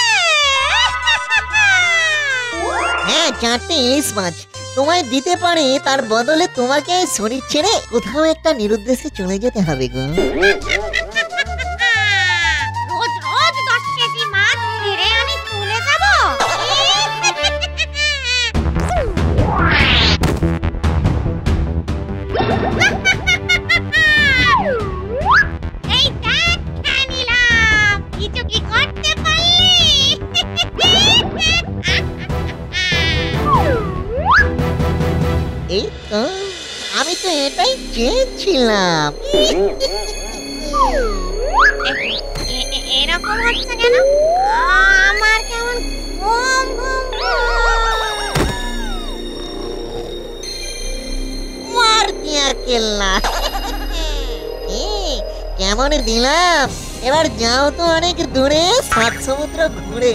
হ্যাঁ, 4টে ইলিশ মাছ তোমায় দিতে পারে, তার বদলে তোমাকে শরীর ছেড়ে কোথাও একটা নিরুদ্দেশে চলে যেতে হবে গো। রোজ রোজ 10 কেজি মাছ ছেড়ে আমি চলে যাব। এই দেখ খেয়ে নিলাম, কিছু কি করতে পারলি? এই তো, আমি তো এটাই চেয়েছিলাম। এরকম হচ্ছে কেন? আমার কেমন ঘুম ঘুম ঘুম। কেল্লা। কেমন দিলাম? এবার যাও তো অনেক দূরে 7 সমুদ্র ঘুরে।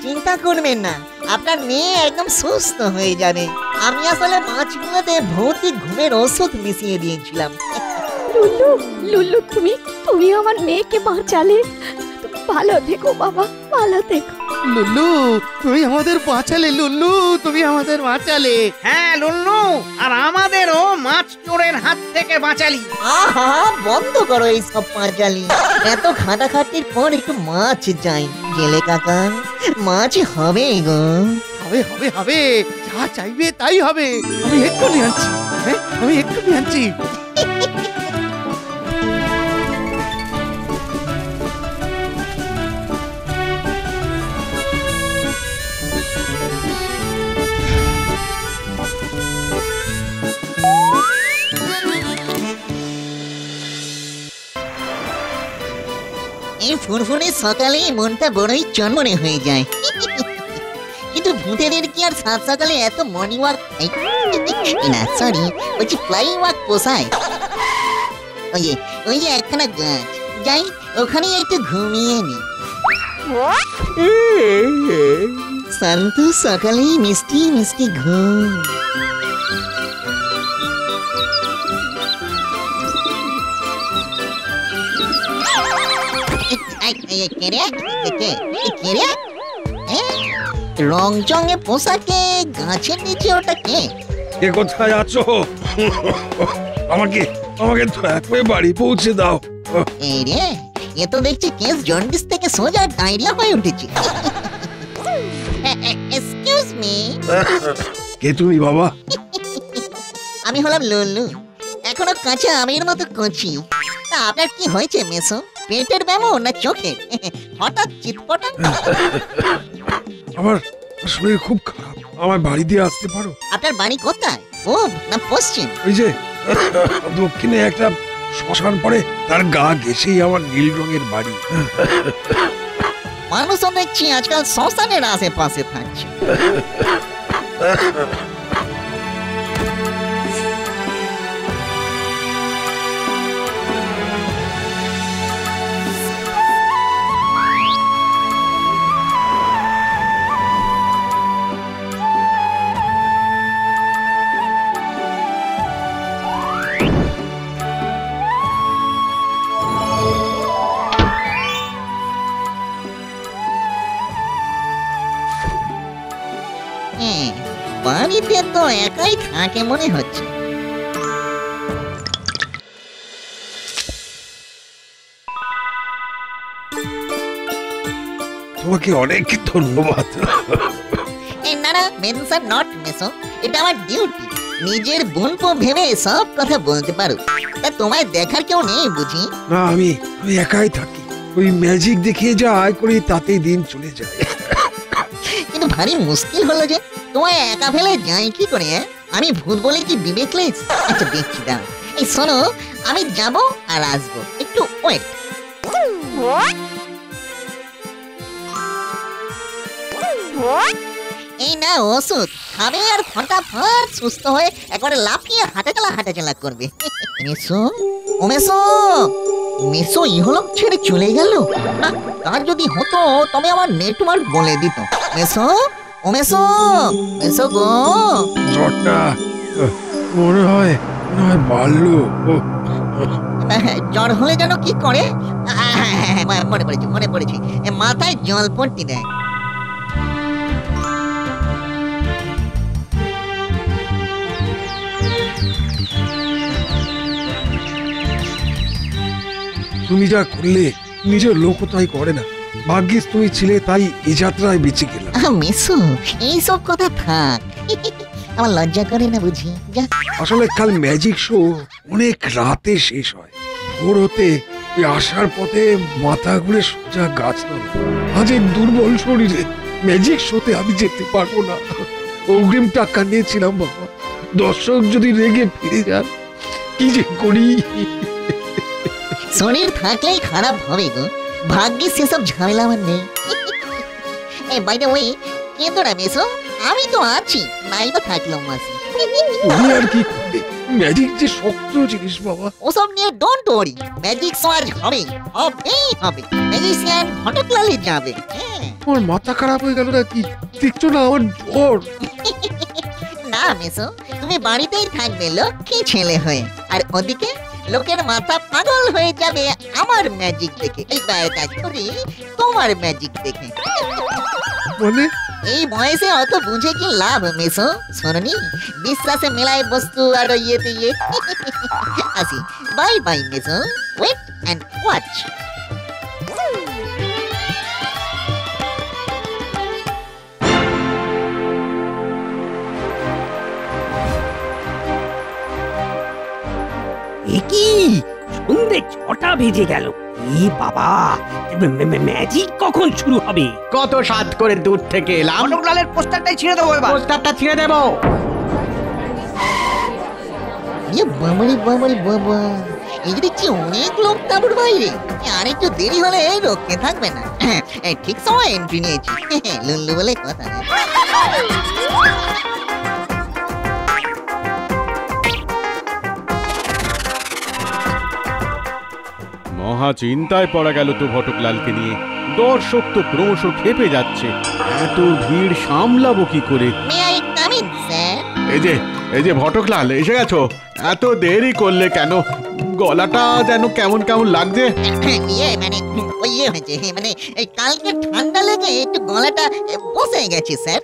চিন্তা করবেন না, আপনার মেয়ে একদম সুস্থ হয়ে যাবে। আমি আসলে মাছগুলোতে ভৌতিক ঘুমের ওষুধ মিশিয়ে দিয়েছিলাম। লুল্লু, লুল্লু, তুমি আমার মেয়েকে বাঁচালে। ভালো থেকো বাবা, ভালো থেকো। লুল্লু, তুমি আমাদের বাঁচালে। লুল্লু, তুমি আমাদের বাঁচালে। হ্যাঁ লুল্লু, আর আমাদেরও মাছ চোরের হাত থেকে বাঁচালি। আহা, বন্ধ করো এই সব পাঁচালি। এত খাটাখাটির পর একটু মাছ চাই। গেলে কাকা, মাছ হবে গো। হবে হবে হবে, যা চাইবে তাই হবে। আমি একটু নিয়ে আনছি। হ্যাঁ, আমি একটু নিয়ে আনছি। এই ফুরফুরে সকালে মনটা বড়ই চনমনে হয়ে যায়। কিন্তু ভূতেদের কি আর সাত সকালে এত মর্নিং ওয়াক, না সরি বলছি ফ্লাইং ওয়াক পোষায়? ওই যে একখানা গাছ, যাই ওখানে একটু ঘুমিয়ে নি। শান্ত সকালে মিষ্টি মিষ্টি ঘুম। রং চঙে পোশাকে গাছের নিচে ওটা কে? কে কোথায় আছো? আমাকে দয়া করে বাড়ি পৌঁছে দাও। এই রে, এ তো দেখছি কেস জন্ডিস থেকে সোজা ডায়রিয়া হয়ে উঠেছে। Excuse me. কে তুমি বাবা? আমি হলাম লুল্লু, এখনো কাঁচা আমের মতো কচি। তা আপনার কি হয়েছে মেসো? পেটের ব্যামো না চোখের? হঠাৎ চিৎপটান। আমার শরীর খুব খারাপ, আমার বাড়ি দিয়ে আসতে পারো? আপনার বাড়ি কোথায়, পূব না পশ্চিম? ওই যে দক্ষিণে একটা শ্মশান পড়ে, তার গা ঘেঁষেই আমার নীল রঙের বাড়ি। মানুষও দেখছি আজকাল শ্মশানের আশেপাশে থাকছে। বাড়িতে তো একাই থাকে মনে হচ্ছে। তোমাকে অনেক ধন্যবাদ। না না, মেনশন নট মেসো, এটা আমার ডিউটি। নিজের বলবো ভেবে সব কথা বলতে পারো। তা তোমায় দেখার কেউ নেই বুঝি? না, আমি একাই থাকি। ওই ম্যাজিক দেখিয়ে যা আয় করি তাতেই দিন চলে যায়। কিন্তু ভারী মুশকিল হলো যে, তোমায় একা ফেলে যাই কি করে? আমি ভূত বলে কি বিবেকলেস? আচ্ছা দেখছি, দাঁড়াও। এই শোনো, আমি যাব আর আসবো, একটু ওয়েট। এই না ওষুধ, খাবে আর ফটাফট সুস্থ হয়ে একবারে লাফিয়ে হাঁটাচলা করবে। মেসো, ও মেসো, মেসো ইহলোক ছেড়ে চলে গেল। না, তার যদি হতো তবে আমার নেটওয়ার্ক বলে দিত। মেসো, ও মেসো, মেসো গো। জ্বরটা মনে হয় বাড়লো। জ্বর হলে যেন কি করে? মনে পড়েছে, মাথায় জল পড়তে দেয়। তুমি যা করলে নিজের লোক তাই করে না। ভাগ্যিস তুমি ছিলে, তাই এই যাত্রায় বেঁচে গেলাম। মেসো, এইসব কথা থাক, আমার লজ্জা করে না বুঝি। আসলে কাল ম্যাজিক শো অনেক রাতে শেষ হয়। ভোর হতে আসার পথে মাথা ঘুরে সোজা গাছ নামে। আজ এই দুর্বল শরীরে ম্যাজিক শোতে আমি যেতে পারবো না। অগ্রিম টাকা নিয়েছিলাম বাবা, দর্শক যদি রেগে ফিরে যান কি যে করি। শরীর থাকলেই খারাপ হবে গো, ভাগ্যে সেসব ঝামেলা আমার নেই। এই বাইরে ওই কেঁদো না মেসো, আমি তো আছি, নাই বা থাকলাম মাসি। তুমি আর কি করবে, ম্যাজিক যে শক্ত জিনিস বাবা। ওসব নিয়ে ডোন্ট ওয়ারি, ম্যাজিক শো আজ হবেই হবে। ম্যাজিশিয়ান ঘটকলালে যাবে। আমার মাথা খারাপ হয়ে গেল নাকি? দেখছো না আমার জ্বর। না মেসো, তুমি বাড়িতেই থাকবে লক্ষ্মী ছেলে হয়ে, আর ওদিকে লোকের মাথা পাগল হয়ে যাবে আমার ম্যাজিক দেখে। এই গায়টা করে তোমার ম্যাজিক দেখে। মানে এই বয়সে অত বুঝে কি লাভ মেসো, শোনি বিশ্বাসে মেলায় বস্তু আর ইয়েতে ইয়ে। আসি, বাই বাই মেসো, ওয়েট অ্যান্ড ওয়াচ। কি সন্ধে 6টা বেজে গেল। এ বাবা, ম্যাজিক কখন শুরু হবে? কত সাত করে দূর থেকে এলাম। ঘটকলালের পোস্টারটাই ছিঁড়ে দেবো, এবার পোস্টারটা ছিঁড়ে দেবো। বাবা, এই দেখছি অনেক লোক তাঁবুর বাইরে। আর একটু দেরি হলে রক্ষে থাকবে না। ঠিক সময় এন্ট্রি নিয়েছি, লুল্লু বলে কথা। মহা চিন্তায় পড়া গেল তো ঘটকলালকে নিয়ে। দর্শক তো ক্রমশ খেপে যাচ্ছে, এত ভিড় সামলাবো কি করে? এই যে ঘটকলাল, এসে গেছো? এত দেরি করলে কেন? গলাটা যেন কেমন কেমন লাগছে। মানে কালকে ঠান্ডা লেগে একটু গলাটা বসে গেছে স্যার।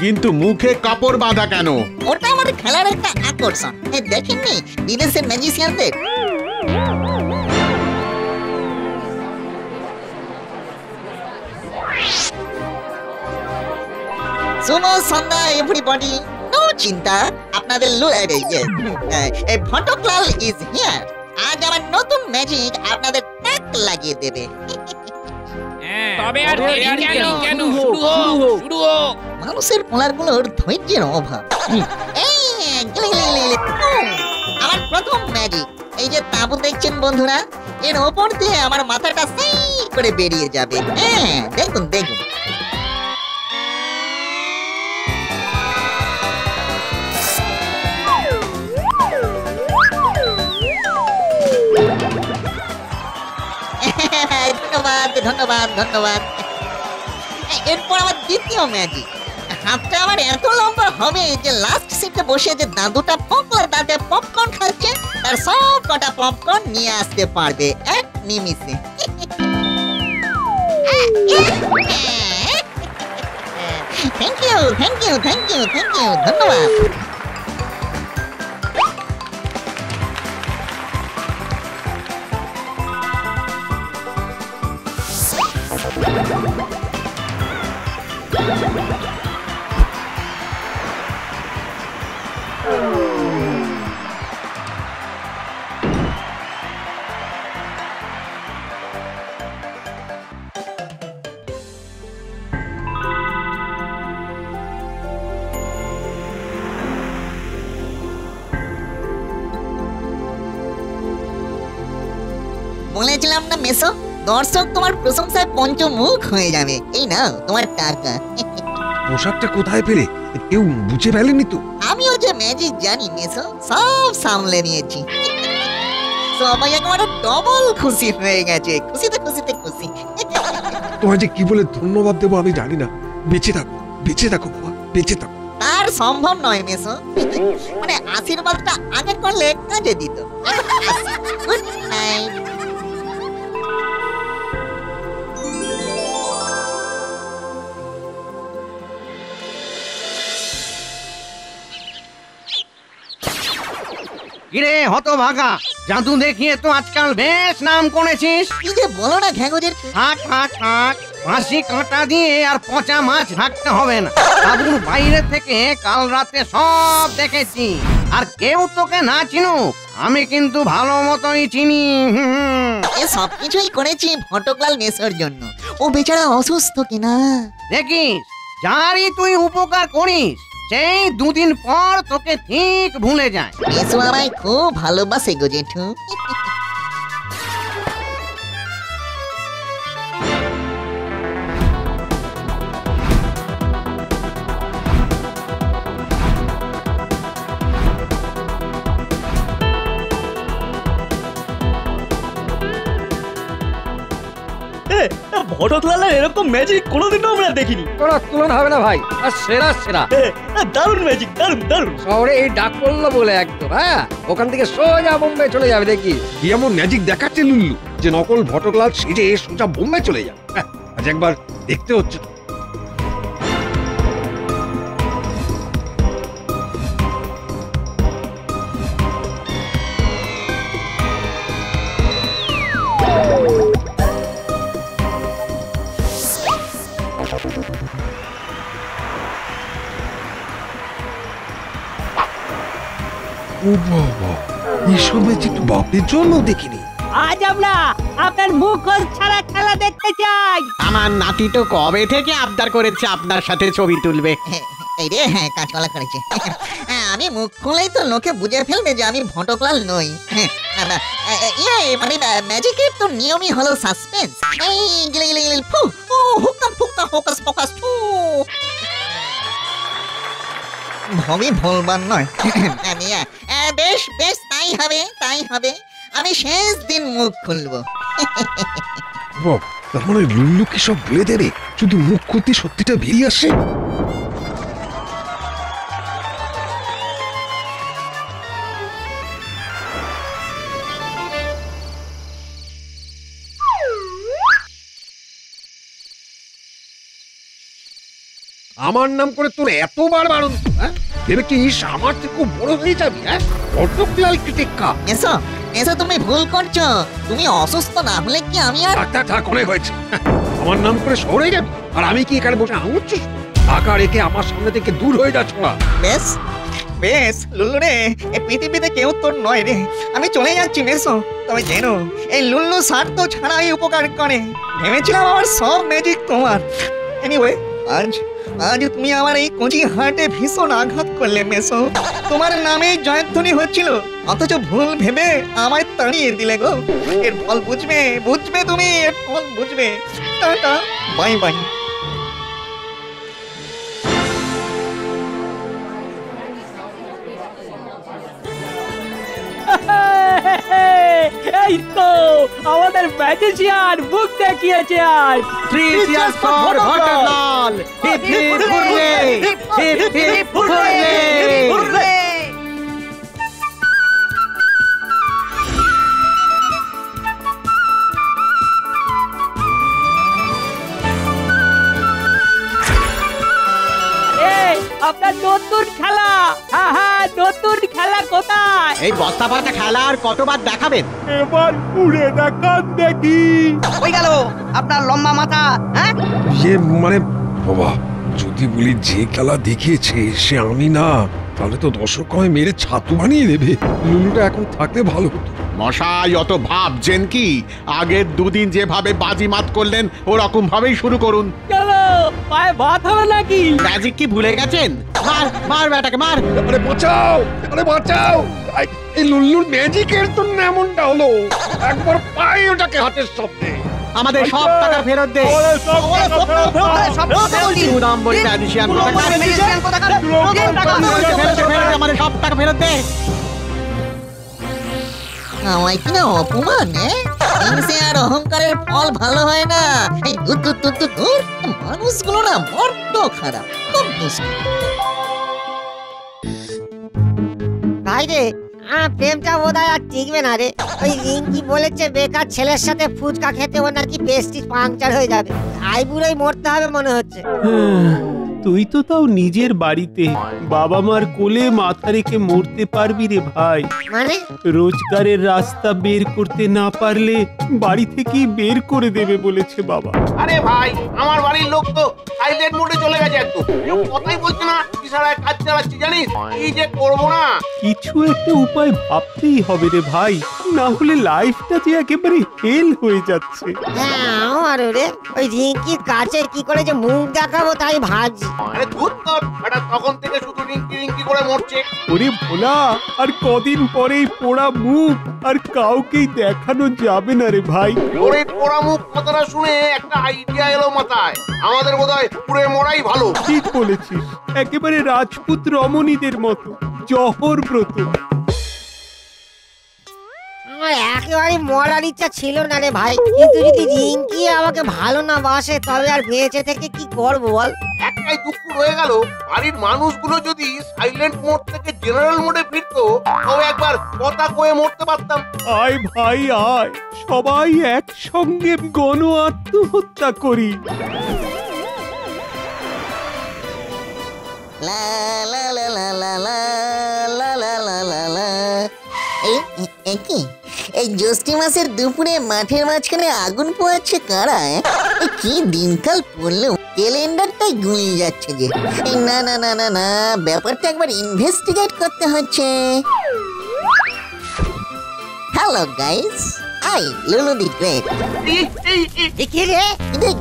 কিন্তু মুখে কাপড় বাঁধা কেন? ওটা আমার খেলার একটা আকর্ষণ, দেখেননি বিদেশের ম্যাজিশিয়ানদের? শুভ সন্ধ্যা এভরিবডি। নো চিন্তা, আপনাদের ঘটকলাল ইজ হিয়ার। আজ আমার নতুন ম্যাজিক আপনাদের ট্যাক লাগিয়ে দেবে। তবে আর কেন শুরু হোক। মানুষের পোলারগুলোর ধৈর্যের অভাব। আমার প্রথম ম্যাজিক, এই যে তাঁবু দেখছেন বন্ধুরা, এর ওপর দিয়ে আমার মাথাটা সেই করে বেরিয়ে যাবে। দেখুন দেখুন। ধন্যবাদ। এরপর আমার দ্বিতীয় ম্যাজিক, হাতটা আমার এত লম্বা হবে যে লাস্ট সিটে বসে যে দাদুটা পপকর্ন দাঁতে পপকর্ন খাচ্ছে, তার সব কটা পপকর্ন নিয়ে আসতে পারবে এক নিমিষে। থ্যাংক ইউ, ধন্যবাদ। বলেছিলাম না মেসো, দর্শক তোমার প্রশংসায় পঞ্চমুখ হয়ে যাবে। এই নাও তোমার টাকা। পোশাকটা কোথায় পেলে? কেউ বুঝে ফেলেনি তো? আমিও যে ম্যাজিক জানি মেসো, সব সামলে নিয়েছি। সবাই একেবারে ডবল খুশি হয়ে গেছে। খুশিতে খুশি। তোমায় যে কি বলে ধন্যবাদ দেবো আমি জানি না। বেঁচে থাকো বাবা, বেঁচে থাকো। আর সম্ভব নয় মেসো, মানে আশীর্বাদটা আগে করলে কাজে দিত। Good night. কিরে হতভাগা, জাদু দেখিয়ে তো আজকাল বেশ নাম করেছিস। কি যে বলো না ঘ্যাঙ্গোদের। থাক, ফাঁসি কাঁটা দিয়ে আর পচা মাছ ঢাকতে হবে না। তাঁবুর বাইরে থেকে কাল রাতে সব দেখেছি, আর কেউ তোকে না চিনুক, আমি কিন্তু ভালো মতোই চিনি। এ সব কিছুই করেছি ঘটকলাল মেসোর জন্য। ও বেচারা অসুস্থ কিনা দেখিস, যারই তুই উপকার করিস সেই 2 দিন পর তোকে ঠিক ভুলে যায়। মেসো আমায় খুব ভালোবাসে গো জেঠু। ভটকলালের এরকম ম্যাজিক কোনোদিনও আমরা দেখিনি। কোনো তুলনা হবে না ভাই, আর সেরা সেরা। দারুণ ম্যাজিক, দারুণ দারুণ। শহরে এই ডাক পড়লো বলে একদম, হ্যাঁ ওখান থেকে সোজা বোম্বে চলে যাবে দেখি। কি এমন ম্যাজিক দেখাচ্ছে লুল্লু যে নকল ভটকলাল সেজে সোজা বোম্বে চলে যাবে? আজ একবার দেখতে হচ্ছে। ও বাবা, এসব ম্যাজিক বাপের জন্য দেখিনি। আজ আমরা আপনার মুখোশ ছাড়া খেলা দেখতে চাই। আমার নাতি তো কবে থেকে আবদার করেছে আপনার সাথে ছবি তুলবে। এই রে, হ্যাঁ কাঁচকলা করেছে। আমি মুখ খুলেই তো লোকে বুঝে ফেলবে যে আমি ভটকলাল নই। মানে ম্যাজিকের তো নিয়মই হলো সাসপেন্স। এই গিলে গিলে গিলে ফু হুক্কা ফুক্কা হোকাস ফোকাস ফু। ভবি ভুলবার নয়। বেশ বেশ, তাই হবে তাই হবে। আমি শেষ দিন মুখ খুলবো। তার মানে লুল্লু কি সব বলে দেবে? শুধু মুখ খুলতে সত্যিটা বেরিয়ে আসে। আমার নাম করে তোর এতবার বারণ, ভেবে কি আমার থেকে খুব বড় হয়ে যাবি? হ্যাঁ, ভটকলাল কি টেক্কা। এসো এসো, তুমি ভুল করছো। তুমি অসুস্থ না হলে কি আমি আর থাক অনেক হয়েছে। আমার নাম করে শহরে যাবি আর আমি কি এখানে বসে আঙুচ্ছ? টাকা রেখে আমার সামনে থেকে দূর হয়ে যা ছোড়া। বেশ বেশ লুল্লু রে, এই পৃথিবীতে কেউ তোর নয় রে। আমি চলে যাচ্ছি মেসো। তবে জেনো, এই লুল্লু স্বার্থ ছাড়াই উপকার করে। ভেবেছিলাম আমার সব ম্যাজিক তোমার। এনিওয়ে, আজ তুমি আমার এই কচি হার্টে ভীষণ আঘাত করলে মেসো। তোমার নামে জয়ধ্বনি হচ্ছিল, অথচ ভুল ভেবে আমায় তাড়িয়ে দিলে গো। এর ফল বুঝবে তুমি, এর ফল বুঝবে। Tata, bye bye. এই তো আমাদের ম্যাজিশিয়ান মুখ দেখিয়েছে আজ। 3 cheers for Bhatkalal. Hip hip hurray, hip hip hurray. আপনার নতুন খেলা, হ্যাঁ নতুন খেলা কোথায়? এই বস্তা পাতা খেলা আর কতবার দেখাবেন? এবার উড়ে দেখান দেখি। ওই গেল আপনার লম্বা মাথা। হ্যাঁ, মানে বাবা, যদি বলি যে খেলা দেখিয়েছে সে আমি না, তাহলে তো দর্শক হয় মেরে ছাতু বানিয়ে দেবে। লুলুটা এখন থাকলে ভালো হতো। মশাই, অত ভাবছেন কি? আগের 2 দিন যেভাবে বাজিমাত করলেন ওরকম ভাবেই শুরু করুন। কেন পায়ে ভাত হবে নাকি? ম্যাজিক কি ভুলে গেছেন? মার বেটাকে মার। আরে বাঁচাও, আরে বাঁচাও। এই লুল্লুর ম্যাজিকের তো এমনটা হলো, একবার পাই ওটাকে হাতের সামনে। আমাদের সব টাকা ফেরত দে। আমাদের সব টাকা ফেরত দে। আমায় কিনা অপমান, হিংসে আর অহংকারের ফল ভালো হয় না। এই দূর মানুষগুলো না বড্ড খারাপ, খুব দুষ্ট। ভাই রে, প্রেমটা বোধহয় আর টিকবে না রে। ওই রিঙ্কি বলেছে বেকার ছেলের সাথে ফুচকা খেতে ও নাকি পেস্টিজ পাংচার হয়ে যাবে। তাই বুড়োই মরতে হবে মনে হচ্ছে। তুই তো তাও নিজের বাড়িতে বাবা মার কোলে মাথা রেখে মরতে পারবি রে ভাই। মানে রোজগারের রাস্তা বের করতে না পারলে বাড়ি থেকেই বের করে দেবে বলেছে বাবা। আরে ভাই, আমার বাড়ির লোক তো সাইলেন্ট মোডে চলে গেছে একদম। কেউ কথাই বলছে না, ইশারায় কাজ চালাচ্ছি জানিস। কি যে করবো না। কিছু একটা উপায় ভাবতেই হবে রে ভাই, না হলে লাইফটা যে একেবারে হেল হয়ে যাচ্ছে। হ্যাঁ আমারও রে, ওই রিঙ্কির কাছে কি করে যে মুখ দেখাবো তাই ভাবছি। আরে ধুর তোর, এটা তখন থেকে শুধু রিঙ্কি রিঙ্কি করে মরছে। ওরে ভোলা, আর কদিন পরেই পোড়া মুখ আর কাউকেই দেখানো যাবে না রে ভাই। ওরে পোড়া মুখ কথাটা শুনে একটা আইডিয়া এলো মাথায়। আমাদের বোধহয় পুড়ে মরাই ভালো। ঠিক বলেছিস, একেবারে রাজপুত রমণীদের মতো জহর ব্রত। আমার একেবারে মরার ইচ্ছা ছিল না রে ভাই, কিন্তু যদি রিঙ্কি আমাকে ভালো না বাসে তবে আর বেঁচে থেকে কি করবো বল। একটাই দুঃখ রয়ে গেল, বাড়ির মানুষগুলো যদি সাইলেন্ট মোড থেকে জেনারেল মোডে ফিরতো, তবে একবার কথা কয়ে মরতে পারতাম। আয় ভাই আয়, সবাই একসঙ্গে গণ আত্মহত্যা করি। লা লা লা লা লা লা লা লা লা লা লা। এই জ্যৈষ্ঠী মাসের দুপুরে মাঠের মাঝখানে আগুন পোয়াচ্ছে কারা? কি দিনকাল পড়লো, ক্যালেন্ডারটাই গুলিয়ে যাচ্ছে যে। না না না না না, ব্যাপারটা একবার ইনভেস্টিগেট করতে হচ্ছে। হ্যালো গাইস, আই লুলু দি গ্রেট।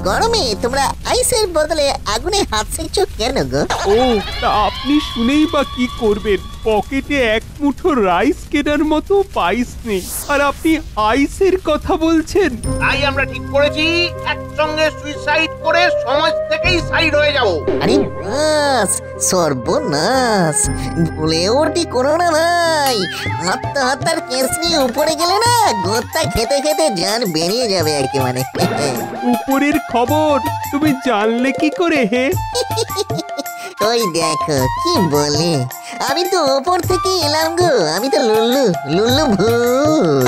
গরমে তোমরা আইসের বদলে আগুনে হাত সেকছো কেন গো? ও, তা আপনি শুনেই বা কি করবেন? পকেটে এক মুঠো রাইস কেনার মতো পাইস নেই, আর আপনি আইসের কথা বলছেন। তাই আমরা ঠিক করেছি একসঙ্গে সুইসাইড করে সমাজ থেকেই সাইড হয়ে যাব। আরে বাস, সর্বনাশ, ভুলে ওটি করো না ভাই। আত্মহত্যার কেস নিয়ে উপরে গেলে না, গোত্তা খেতে খেতে জান বেরিয়ে যাবে একেবারে। উপরের খবর তুমি জানলে কি করে হে? ওই দেখো কি বলে, আমি তো ওপর থেকে এলাম গো। আমি তো লুল্লু লুল্লু ভূত।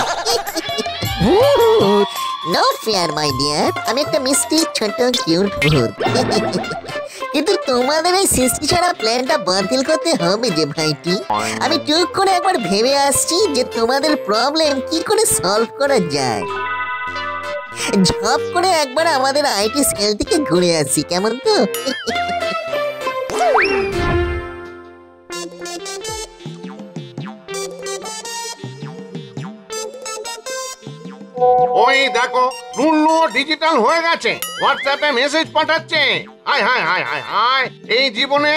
নো ফিয়ার মাই ডিয়ার, আমি একটা মিষ্টি ছোট কিউট ভূত। কিন্তু তোমাদের এই সৃষ্টি ছাড়া প্ল্যানটা বাতিল করতে হবে যে ভাইটি। আমি টুক করে একবার ভেবে আসছি যে তোমাদের প্রবলেম কি করে সলভ করা যায়। ঝপ করে একবার আমাদের আইটি স্কেল থেকে ঘুরে আসছি, কেমন তো? ওই দেখো, লুল্লু ডিজিটাল হয়ে গেছে, হোয়াটসঅ্যাপে মেসেজ পাঠাচ্ছে। হায় হায় হায় হায় হায়, এই জীবনে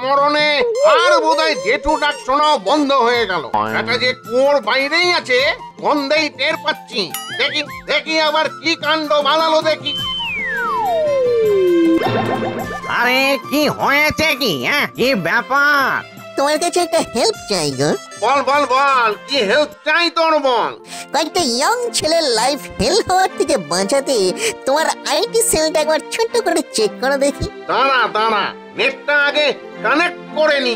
মরণে আর বোধহয় জেঠু ডাক শোনাও বন্ধ হয়ে গেল। এটা যে কুয়োর বাইরেই আছে, গন্ধেই টের পাচ্ছি। দেখি দেখি আবার কি কাণ্ড বানালো দেখি। আরে কি হয়েছে কি? কি ব্যাপার? তোমার কাছে একটা হেল্প চাই গো। বল বল বল, কি হেল্প চাই তোর বল। কয়েকটা ইয়ং ছেলের লাইফ হেল হওয়ার থেকে বাঁচাতে তোমার আইটি সেলটা একবার ছোট্ট করে চেক করে দেখি। দাঁড়া দাঁড়া, নেটটা আগে কানেক্ট করে নি।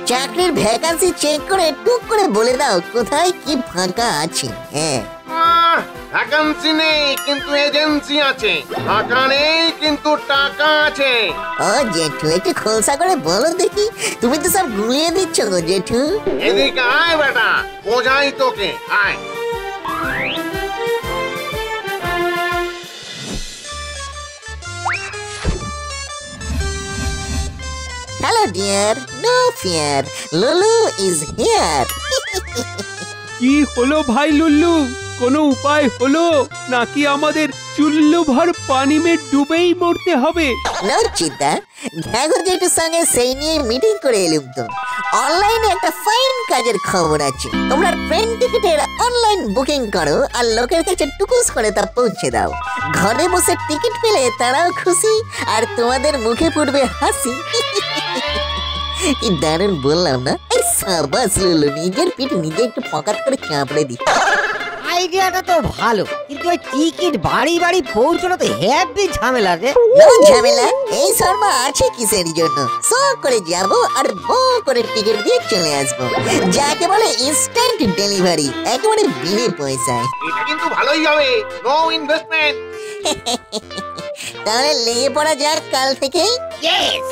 চাকরির ভ্যাকান্সি চেক করে টুক করে বলে দাও কোথায় কি ফাঁকা আছে। হ্যাঁ, ভ্যাকান্সি নেই কিন্তু এজেন্সি আছে, টাকা নেই কিন্তু টাকা আছে। ও জেঠু, একটু খোলসা করে বলো দেখি। তুমি তো সব গুলিয়ে দিচ্ছ গো জেঠু। এদিকে আয় বেটা, বোঝাই তোকে, আয়। হ্যালো ডিয়ার, নো ফিয়ার, লুলু ইজ হিয়ার। কি হলো ভাই লুল্লু? কোনো উপায় হলো নাকি আমাদের চুল্লু ভর পানি মে ডুবেই মরতে হবে? নো চিন্তা, ঘ্যাগো জেঠুর সঙ্গে সেই নিয়ে মিটিং করে এলুম তো। অনলাইনে একটা ফাইন কাজের খবর আছে। তোমরা ট্রেন টিকিটের অনলাইন বুকিং করো আর লোকের কাছে টুকুস করে তা পৌঁছে দাও। ঘরে বসে টিকিট পেলে তারাও খুশি আর তোমাদের মুখে ফুটবে হাসি। কি দারুণ বললাম না? সাবাস লুলু, নিজের পিঠ নিজে একটু পকাত করে চাপড়ে দি। আইডিয়াটা তো ভালো, কিন্তু ওই টিকিট বাড়ি বাড়ি পৌঁছানো তো হেভি ঝামেলা রে। ঝামেলা এই শর্মা আছে কিসের জন্য? সো করে যাব আর বো করে টিকিট দিয়ে চলে আসবো, যাকে বলে ইনস্ট্যান্ট ডেলিভারি, একেবারে বিনে পয়সায়। এটা কিন্তু ভালোই হবে, নো ইনভেস্টমেন্ট। তাহলে লেগে পড়া যাক কাল থেকে। ইয়েস।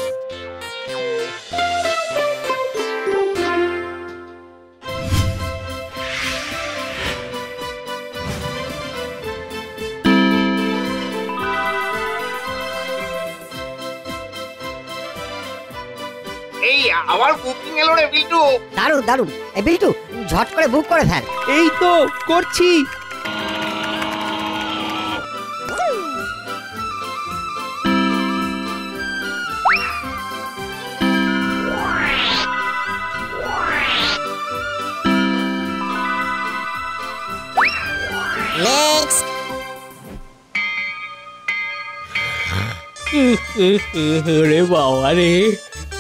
এই আবার বুকিং এলো রে বিল্টু। দারুণ দারুণ। এই বিল্টু ঝট করে বুক করে ফেল। এই তো করছি। নেক্সট। রে বাবা রে,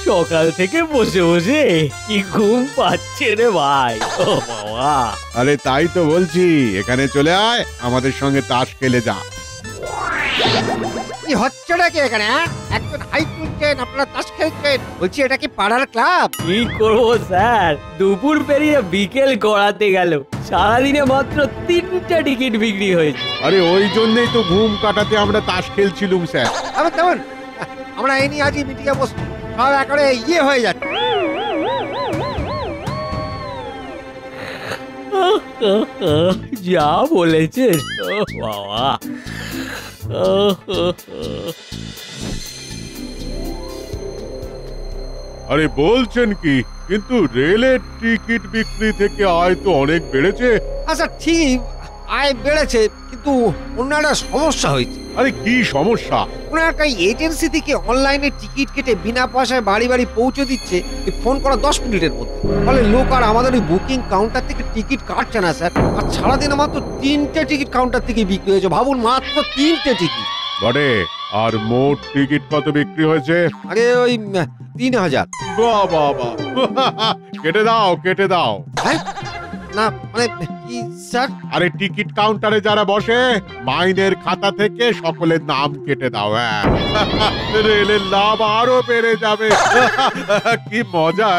সকাল থেকে বসে বসে কি ঘুম পাচ্ছে রে ভাই। ও বাবা, আরে তাই তো বলছি, এখানে চলে আয়, আমাদের সঙ্গে তাস খেলে যা। কি হচ্ছে নাকি এখানে? একজন হাই তুলছেন, আপনারা তাস খেলছেন। বলছি এটা কি পাড়ার ক্লাব? কি করবো স্যার, দুপুর পেরিয়ে বিকেল গড়াতে গেল, সারাদিনে মাত্র 3টা টিকিট বিক্রি হয়েছে। আরে ওই জন্যই তো ঘুম কাটাতে আমরা তাস খেলছিলুম স্যার। তেমন আমরা এই নিয়ে আজই মিটিংয়ে বসবো, সব একেবারে হয়ে যাচ্ছে। যা বলেছেন বাবা। আরে বলছেন কি, কিন্তু রেলের টিকিট বিক্রি থেকে আয় তো অনেক বেড়েছে। আচ্ছা ঠিক আয় বেড়েছে, কিন্তু অন্য একটা সমস্যা হয়েছে। আরে কি সমস্যা? ওনার একটা এজেন্সি থেকে অনলাইনে টিকিট কেটে বিনা পয়সায় বাড়ি বাড়ি পৌঁছে দিচ্ছে ফোন করা 10 মিনিটের মধ্যে। ফলে লোক আর আমাদের ওই বুকিং কাউন্টার থেকে টিকিট কাটছে না স্যার। আর সারাদিনে মাত্র 3টে টিকিট কাউন্টার থেকে বিক্রি হয়েছে। ভাবুন, মাত্র 3টে টিকিট। বটে, আর মোট টিকিট কত বিক্রি হয়েছে? আরে ওই 3000। বাহ বাহ বাহ, কেটে দাও কেটে দাও। না মানে কি স্যার? আরে টিকিট কাউন্টারে যারা বসে মাইনের খাতা থেকে সকলের নাম কেটে দাও। হ্যাঁ, রেলের লাভ আরো বেড়ে যাবে। কি মজা!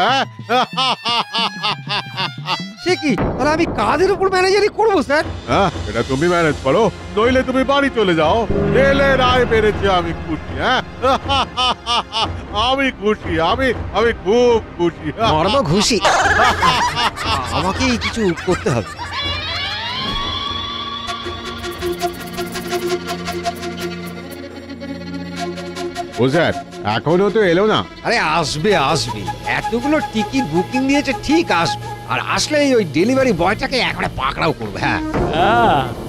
সে কি, তাহলে আমি কাদের উপর ম্যানেজারি করবো স্যার? হ্যাঁ, এটা তুমি ম্যানেজ করো, নইলে তুমি বাড়ি চলে যাও। রেলের আয় বেড়েছে, আমি খুশি। হ্যাঁ, আমি খুশি, আমি খুব খুশি। মর্ম খুশি। আমাকে কিছু করতে হবে। ও স্যার, এখনো তো এলো না। আরে আসবে আসবে, এতগুলো টিকিট বুকিং দিয়েছে, ঠিক আসবে। আর আসলেই ওই ডেলিভারি বয়টাকে একবারে পাকড়াও করবে। হ্যাঁ,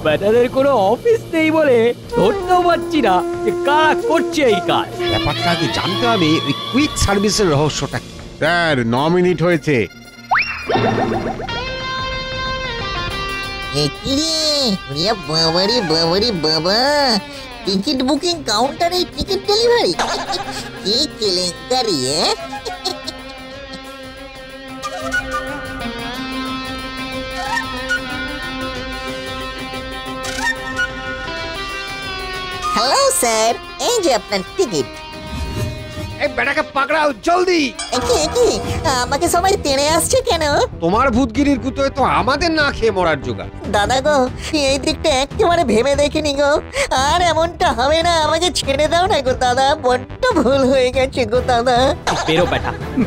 ব্যাটাদের কোনো অফিস নেই বলে ধরতেও পারছি না যে কারা করছে এই কাজ। ব্যাপারটা আগে জানতে হবে, ওই কুইক সার্ভিসের রহস্যটা কি। স্যার 9 মিনিট হয়েছে। বাবারি বাবারি বাবা, টিকিট বুকিং কাউন্টারে টিকিট ডেলিভারি, কি কেলেঙ্কারি! হ্যালো স্যার, এই যে আপনার টিকিট। এই বেটাকে পাকড়াও জলদি। কি আমাকে সবাই টেনে আসছে কেন? তোমার ভূতগিরির কুতোয় তো আমাদের না খেয়ে মরার জোগাড়। দাদা গো, এই দিকটা একেবারে ভেবে দেখিনি গো। আর এমনটা হবে না, আমাকে ছেড়ে দাও না গো দাদা, বড্ড ভুল হয়ে গেছে গো দাদা।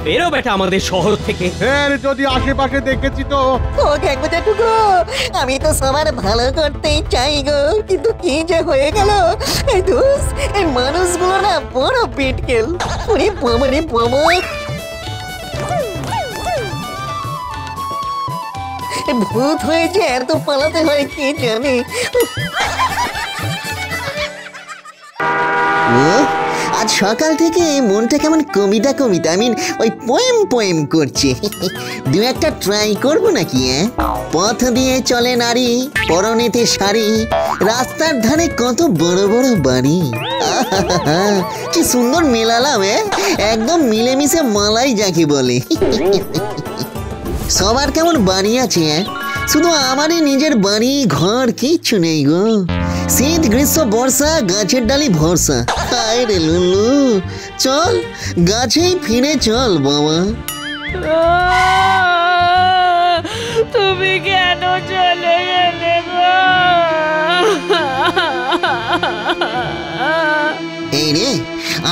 বেরো বেটা আমাদের শহর থেকে। স্যার যদি আশেপাশে দেখেছি তো। ও কাকুজাটু গো, আমি তো সবার ভালো করতেই চাই গো, কিন্তু কি যে হয়ে গেল। এই দোষ, এই মানুষগুলো না বড় বিটকেল। ওরে বাবা রে বাবা, ভূত হয়েছে, এত পালাতে হয় কে জানে। আজ সকাল থেকে মনটা কেমন কবিতা কবিতা, ওই পোয়েম করছে। দু একটা ট্রাই করবো নাকি? পথ দিয়ে চলে নারী, পরনেতে শাড়ি, রাস্তার ধারে কত বড় বড় বাড়ি। কি সুন্দর মেলালাম, একদম মিলেমিশে মালাই যাকে বলে। সবার কেমন বাড়ি আছে, শুধু আমারই নিজের বাড়ি ঘর কিচ্ছু নেই গো। শীত গ্রীষ্ম বর্ষা গাছের ডালি ভরসা। হায় রে লুলু, চল গাছেই ফিরে চল বাবা। তুমি কেন চলে গেলে গো? এই রে,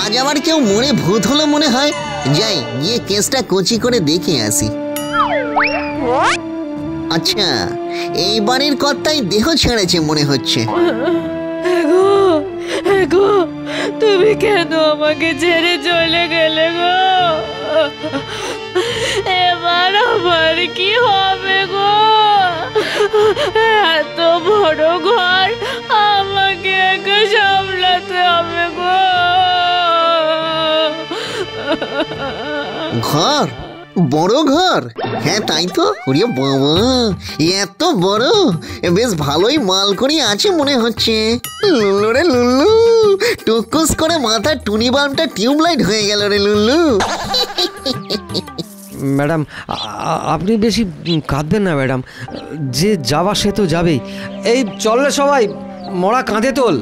আজ আবার কেউ মরে ভূত হলো মনে হয়। যাই গিয়ে কেসটা কচি করে দেখে আসি। আচ্ছা, এই বাড়ির কর্তাই দেহ ছেড়েছে মনে হচ্ছে। গো তুমি কেন আমাকে ছেড়ে চলে গেলে গো? এবার আমার কি হবে গো? এত বড় ঘর আমাকে একা সামলাতে হবে গো। ঘর? বড় ঘর? হ্যাঁ তাই তো। ওরে বাবা, এত বড়! বেশ ভালোই মাল করে আছে মনে হচ্ছে। লুল্লু রে লুল্লু, টুকুস করে মাথার টুনি বাল্বটা টিউবলাইট হয়ে গেল রে লুল্লু। ম্যাডাম আপনি বেশি কাঁদবেন না ম্যাডাম, যে যাওয়া সে তো যাবেই। এই চল রে সবাই, মরা কাঁধে তোল।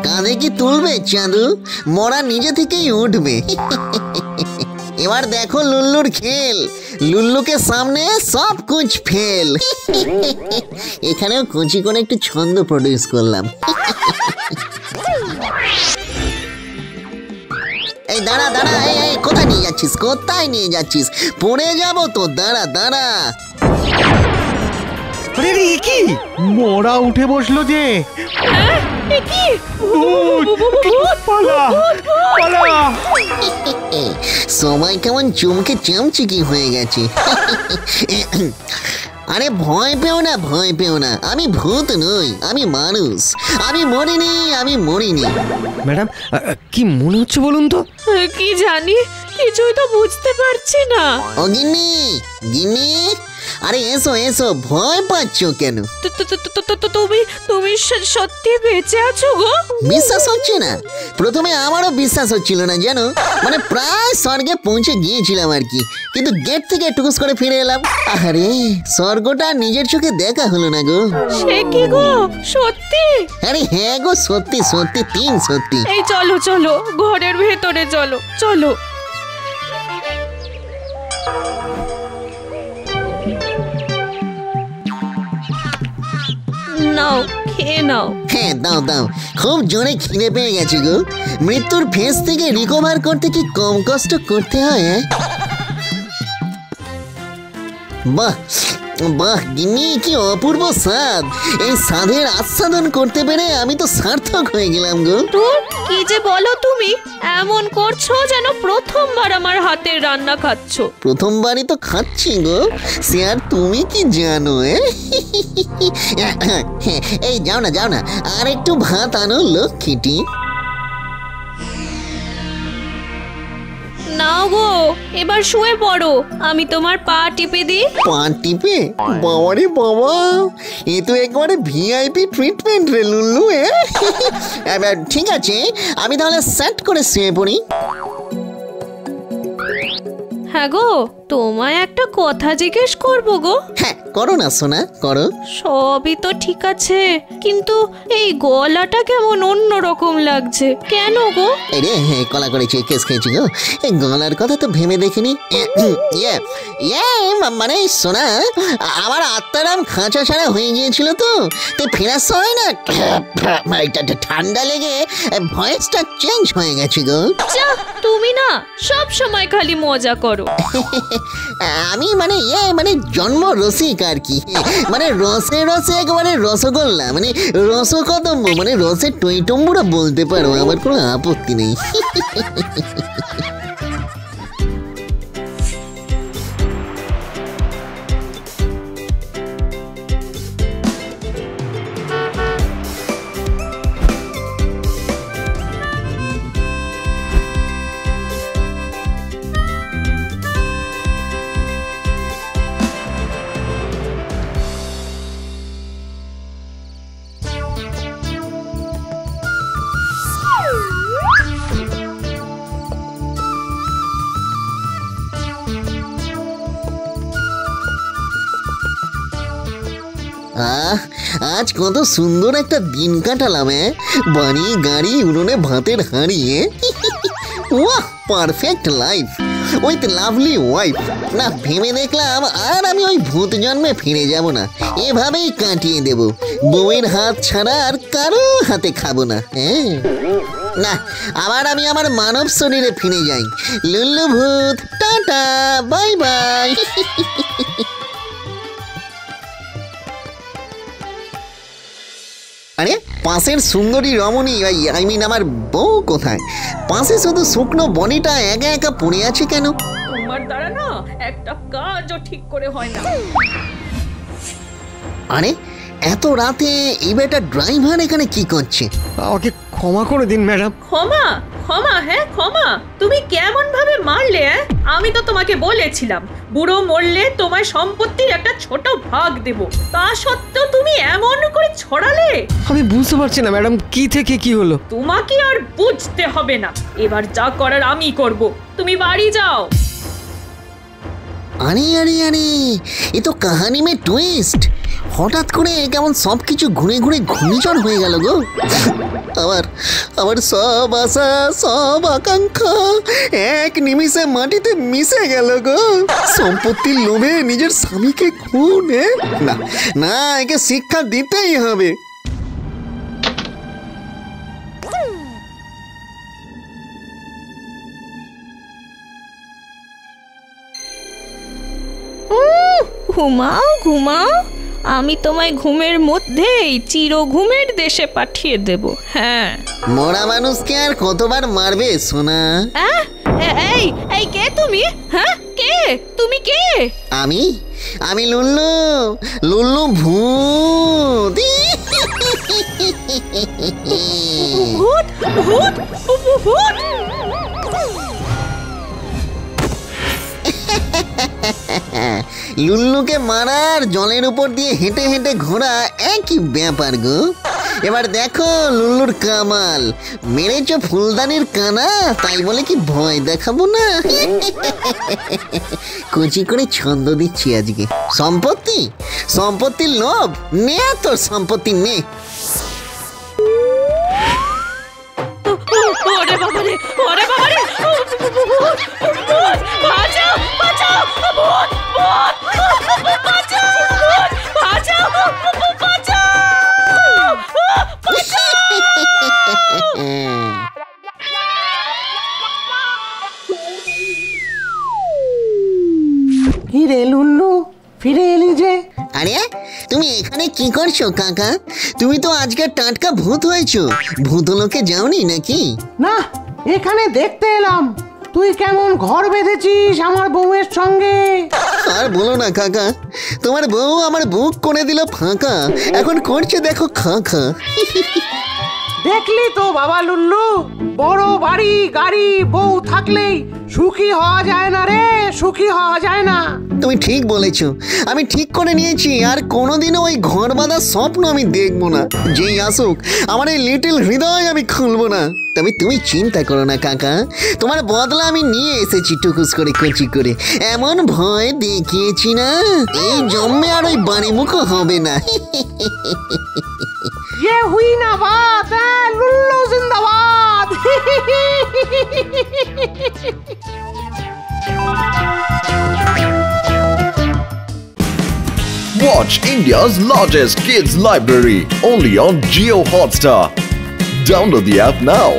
কাঁধে কি তুলবে চাঁদু? মরা নিজে থেকেই উঠবে। এবার দেখো লুল্লুর খেল, লুল্লুকে সামনে সব কুছ ফেল। এখানেও কুচি করে একটু ছন্দ প্রডিউস করলাম। এই দাঁড়া দাঁড়া, এই কোথায় নিয়ে যাচ্ছিস? কোথায় নিয়ে যাচ্ছিস? পড়ে যাবো তো, দাঁড়া দাঁড়া। কি মোড়া উঠে বসলো যে। সবাই কেমন চমকে চামচিকি হয়ে গেছে। আরে ভয় পেও না, ভয় পেও না, আমি ভূত নই, আমি মানুষ। আমি মরিনি, আমি মরিনি। ম্যাডাম কি মনে হচ্ছে বলুন তো? কি জানি, কিছুই তো বুঝতে পারছি না। ও গিন্নি, গিন্নি, আরে এসো এসো, ভয় পাচ্ছ কেন? তুমি সত্যি বেঁচে আছো গো? বিশ্বাস হচ্ছে না? প্রথমে আমারও বিশ্বাস হচ্ছিল না জানো, মানে প্রায় স্বর্গে পৌঁছে গিয়েছিলাম আর কি, কিন্তু গেট থেকে টুকুস করে ফিরে এলাম। আরে স্বর্গটা নিজের চোখে দেখা হলো না গো। সে কি গো, সত্যি? আরে হ্যাঁ গো, সত্যি সত্যি, তিন সত্যি। এই চলো চলো, ঘরের ভেতরে চলো চলো। নাও, খেয়ে নাও। হ্যাঁ দাও দাও, খুব জোরে খিদে পেয়ে গেছে গো। মৃত্যুর ফেস থেকে রিকভার করতে কি কম কষ্ট করতে হয়? বাহ বাহ গিন্নি, কি অপূর্ব স্বাদ! এই স্বাদের আস্বাদন করতে পেরে আমি তো সার্থক হয়ে গেলাম গো। তোর কি যে বলো তুমি, এমন করছো যেন প্রথমবার আমার হাতের রান্না খাচ্ছ। প্রথমবারই তো খাচ্ছি গো, সে আর তুমি কি জানো? এই যাও না যাও না, আর একটু ভাত আনো লক্ষ্মীটি। নাও গো, এবার শুয়ে পড়ো, আমি তোমার পা টিপে দিই। পা টিপে? বাবারে বাবা, এ তো একবারে ভিআইপি ট্রিটমেন্ট রে লুল্লু। ঠিক আছে, আমি তাহলে সেট করে শুয়ে পড়ি। হ্যাঁ গো, তোমায় একটা কথা জিজ্ঞেস করবো গো। হ্যাঁ করো না সোনা, করো। সবই তো ঠিক আছে, কিন্তু এই গলাটা কেমন অন্যরকম লাগছে, কেন গো? রে কলা করেছি, কেস খেয়েছি গো। এই গলার কথা তো ভেবে দেখিনি। মানে সোনা, আমার আত্মারাম খাঁচা ছাড়া হয়ে গিয়েছিল তো, ফেরার সময় না ঠান্ডা লেগে ভয়েসটা চেঞ্জ হয়ে গেছে গো। তুমি না সব সময় খালি মজা করো। আমি মানে জন্ম রসিক আর কি, মানে রসে রসে একেবারে রসগোল্লা, মানে রসকদম্ব, মানে রসের টইটম্বুরা বলতে পারো, আমার কোনো আপত্তি নেই। আজ কত সুন্দর একটা দিন কাটালাম। বাড়ি গাড়ি উনুনে ভাতের হাঁড়ি। ওয়াহ, perfect life with lovely wife. না ভেবে দেখলাম আর আমি ওই ভূত জন্মে ফিরে যাব না, এভাবেই কাটিয়ে দেব। বউয়ের হাত ছাড়া আর কারো হাতে খাবো না। না, আবার আমি আমার মানব শরীরে ফিরে যাই। লুল্লু ভূত, টাটা, বাই বাই। আরে পাশের সুন্দরী রমণী আই মিন আমার বউ কোথায়? পাশে শুধু শুকনো বনিটা একা একা পড়ে আছে কেন? তোমার দ্বারা না একটা কাজও ঠিক করে হয় না। আরে এত রাতে এই বেটা ড্রাইভার এখানে কি করছে? আমাকে ক্ষমা করে দিন ম্যাডাম। ক্ষমা? ক্ষমা? হ্যাঁ ক্ষমা? তুমি কেমন ভাবে মারলে? আমি তো তোমাকে বলেছিলাম বুড়ো মরলে তোমার সম্পত্তির একটা ছোট ভাগ দেব, তা সত্ত্বেও তুমি এমন করে ছড়ালে। আমি বুঝতে পারছি না ম্যাডাম, কি থেকে কি হলো। তোমাকে আর বুঝতে হবে না, এবার যা করার আমি করব। তুমি বাড়ি যাও। আরে আরে আরে, এ তো কাহানি মে টুইস্ট। হঠাৎ করে কেমন সবকিছু ঘুরে ঘুরে ঘূর্ণিঝড় হয়ে গেল গো। আবার সব আশা সব আকাঙ্ক্ষা এক নিমিষে মাটিতে মিশে গেল গো। সম্পত্তির লোভে নিজের স্বামীকে খুন। না না, একে শিক্ষা দিতেই হবে। ঘুমাও ঘুমাও, আমি তোমায় ঘুমের মধ্যেই চির ঘুমের দেশে পাঠিয়ে দেব। হ্যাঁ, মরা মানুষকে আর কতবার মারবে সোনা? এই এই কে তুমি? হ্যাঁ কে তুমি? কে? আমি লুল্লু, লুল্লু ভূত। ভূত ভূত ভূত। লুল্লুকে মারার জলের উপর দিয়ে হেঁটে হেঁটে ঘোরা একই ব্যাপার গো। এবার দেখো লুল্লুর কামাল। মেরেছ ফুলদানির কানা, তাই বলে কি ভয় দেখাবো না? কুচি করে ছন্দ দিচ্ছি আজকে। সম্পত্তির লোভ নে, তোর সম্পত্তি নে। ওরে বাবারে, ওরে বাবারে, বাঁচাও বাঁচাও, ভূত ভূত, বাঁচাও বাঁচাও বাঁচাও। কি রে লুল্লু, ফিরে এলি যে? আরে তুমি এখানে কি করছো কাকা? তুমি তো আজকে টাটকা ভূত হয়েছো। ভূতলোকে যাওনি নাকি? না, এখানে দেখতে এলাম তুই কেমন ঘর বেঁধেছিস আমার বউয়ের সঙ্গে। আর বলো না কাকা, তোমার বউ আমার বুক করে দিল ফাঁকা, এখন করছে দেখো খাঁখা। দেখলি তো বাবা লুল্লু, বড় বাড়ি গাড়ি বউ থাকলেই সুখী হওয়া যায় না রে, সুখী হওয়া যায় না। তুমি ঠিক বলেছো, আমি ঠিক করে নিয়েছি আর কোনোদিনও ওই ঘর বাঁধার স্বপ্ন আমি দেখবো না। যেই আসুক আমার এই লিটল হৃদয় আমি খুলবো না। তবে তুমি চিন্তা করো না কাকা, তোমার বদলা আমি নিয়ে এসেছি টুকুস করে কচি করে। এমন ভয় দেখিয়েছি না, এই জন্মে আর ওই বাড়ি মুখো হবে না। ये हुई ना बात है, लुल्लू जिंदाबाद। Watch India's largest kids library only on Jio Hotstar. Download the app now.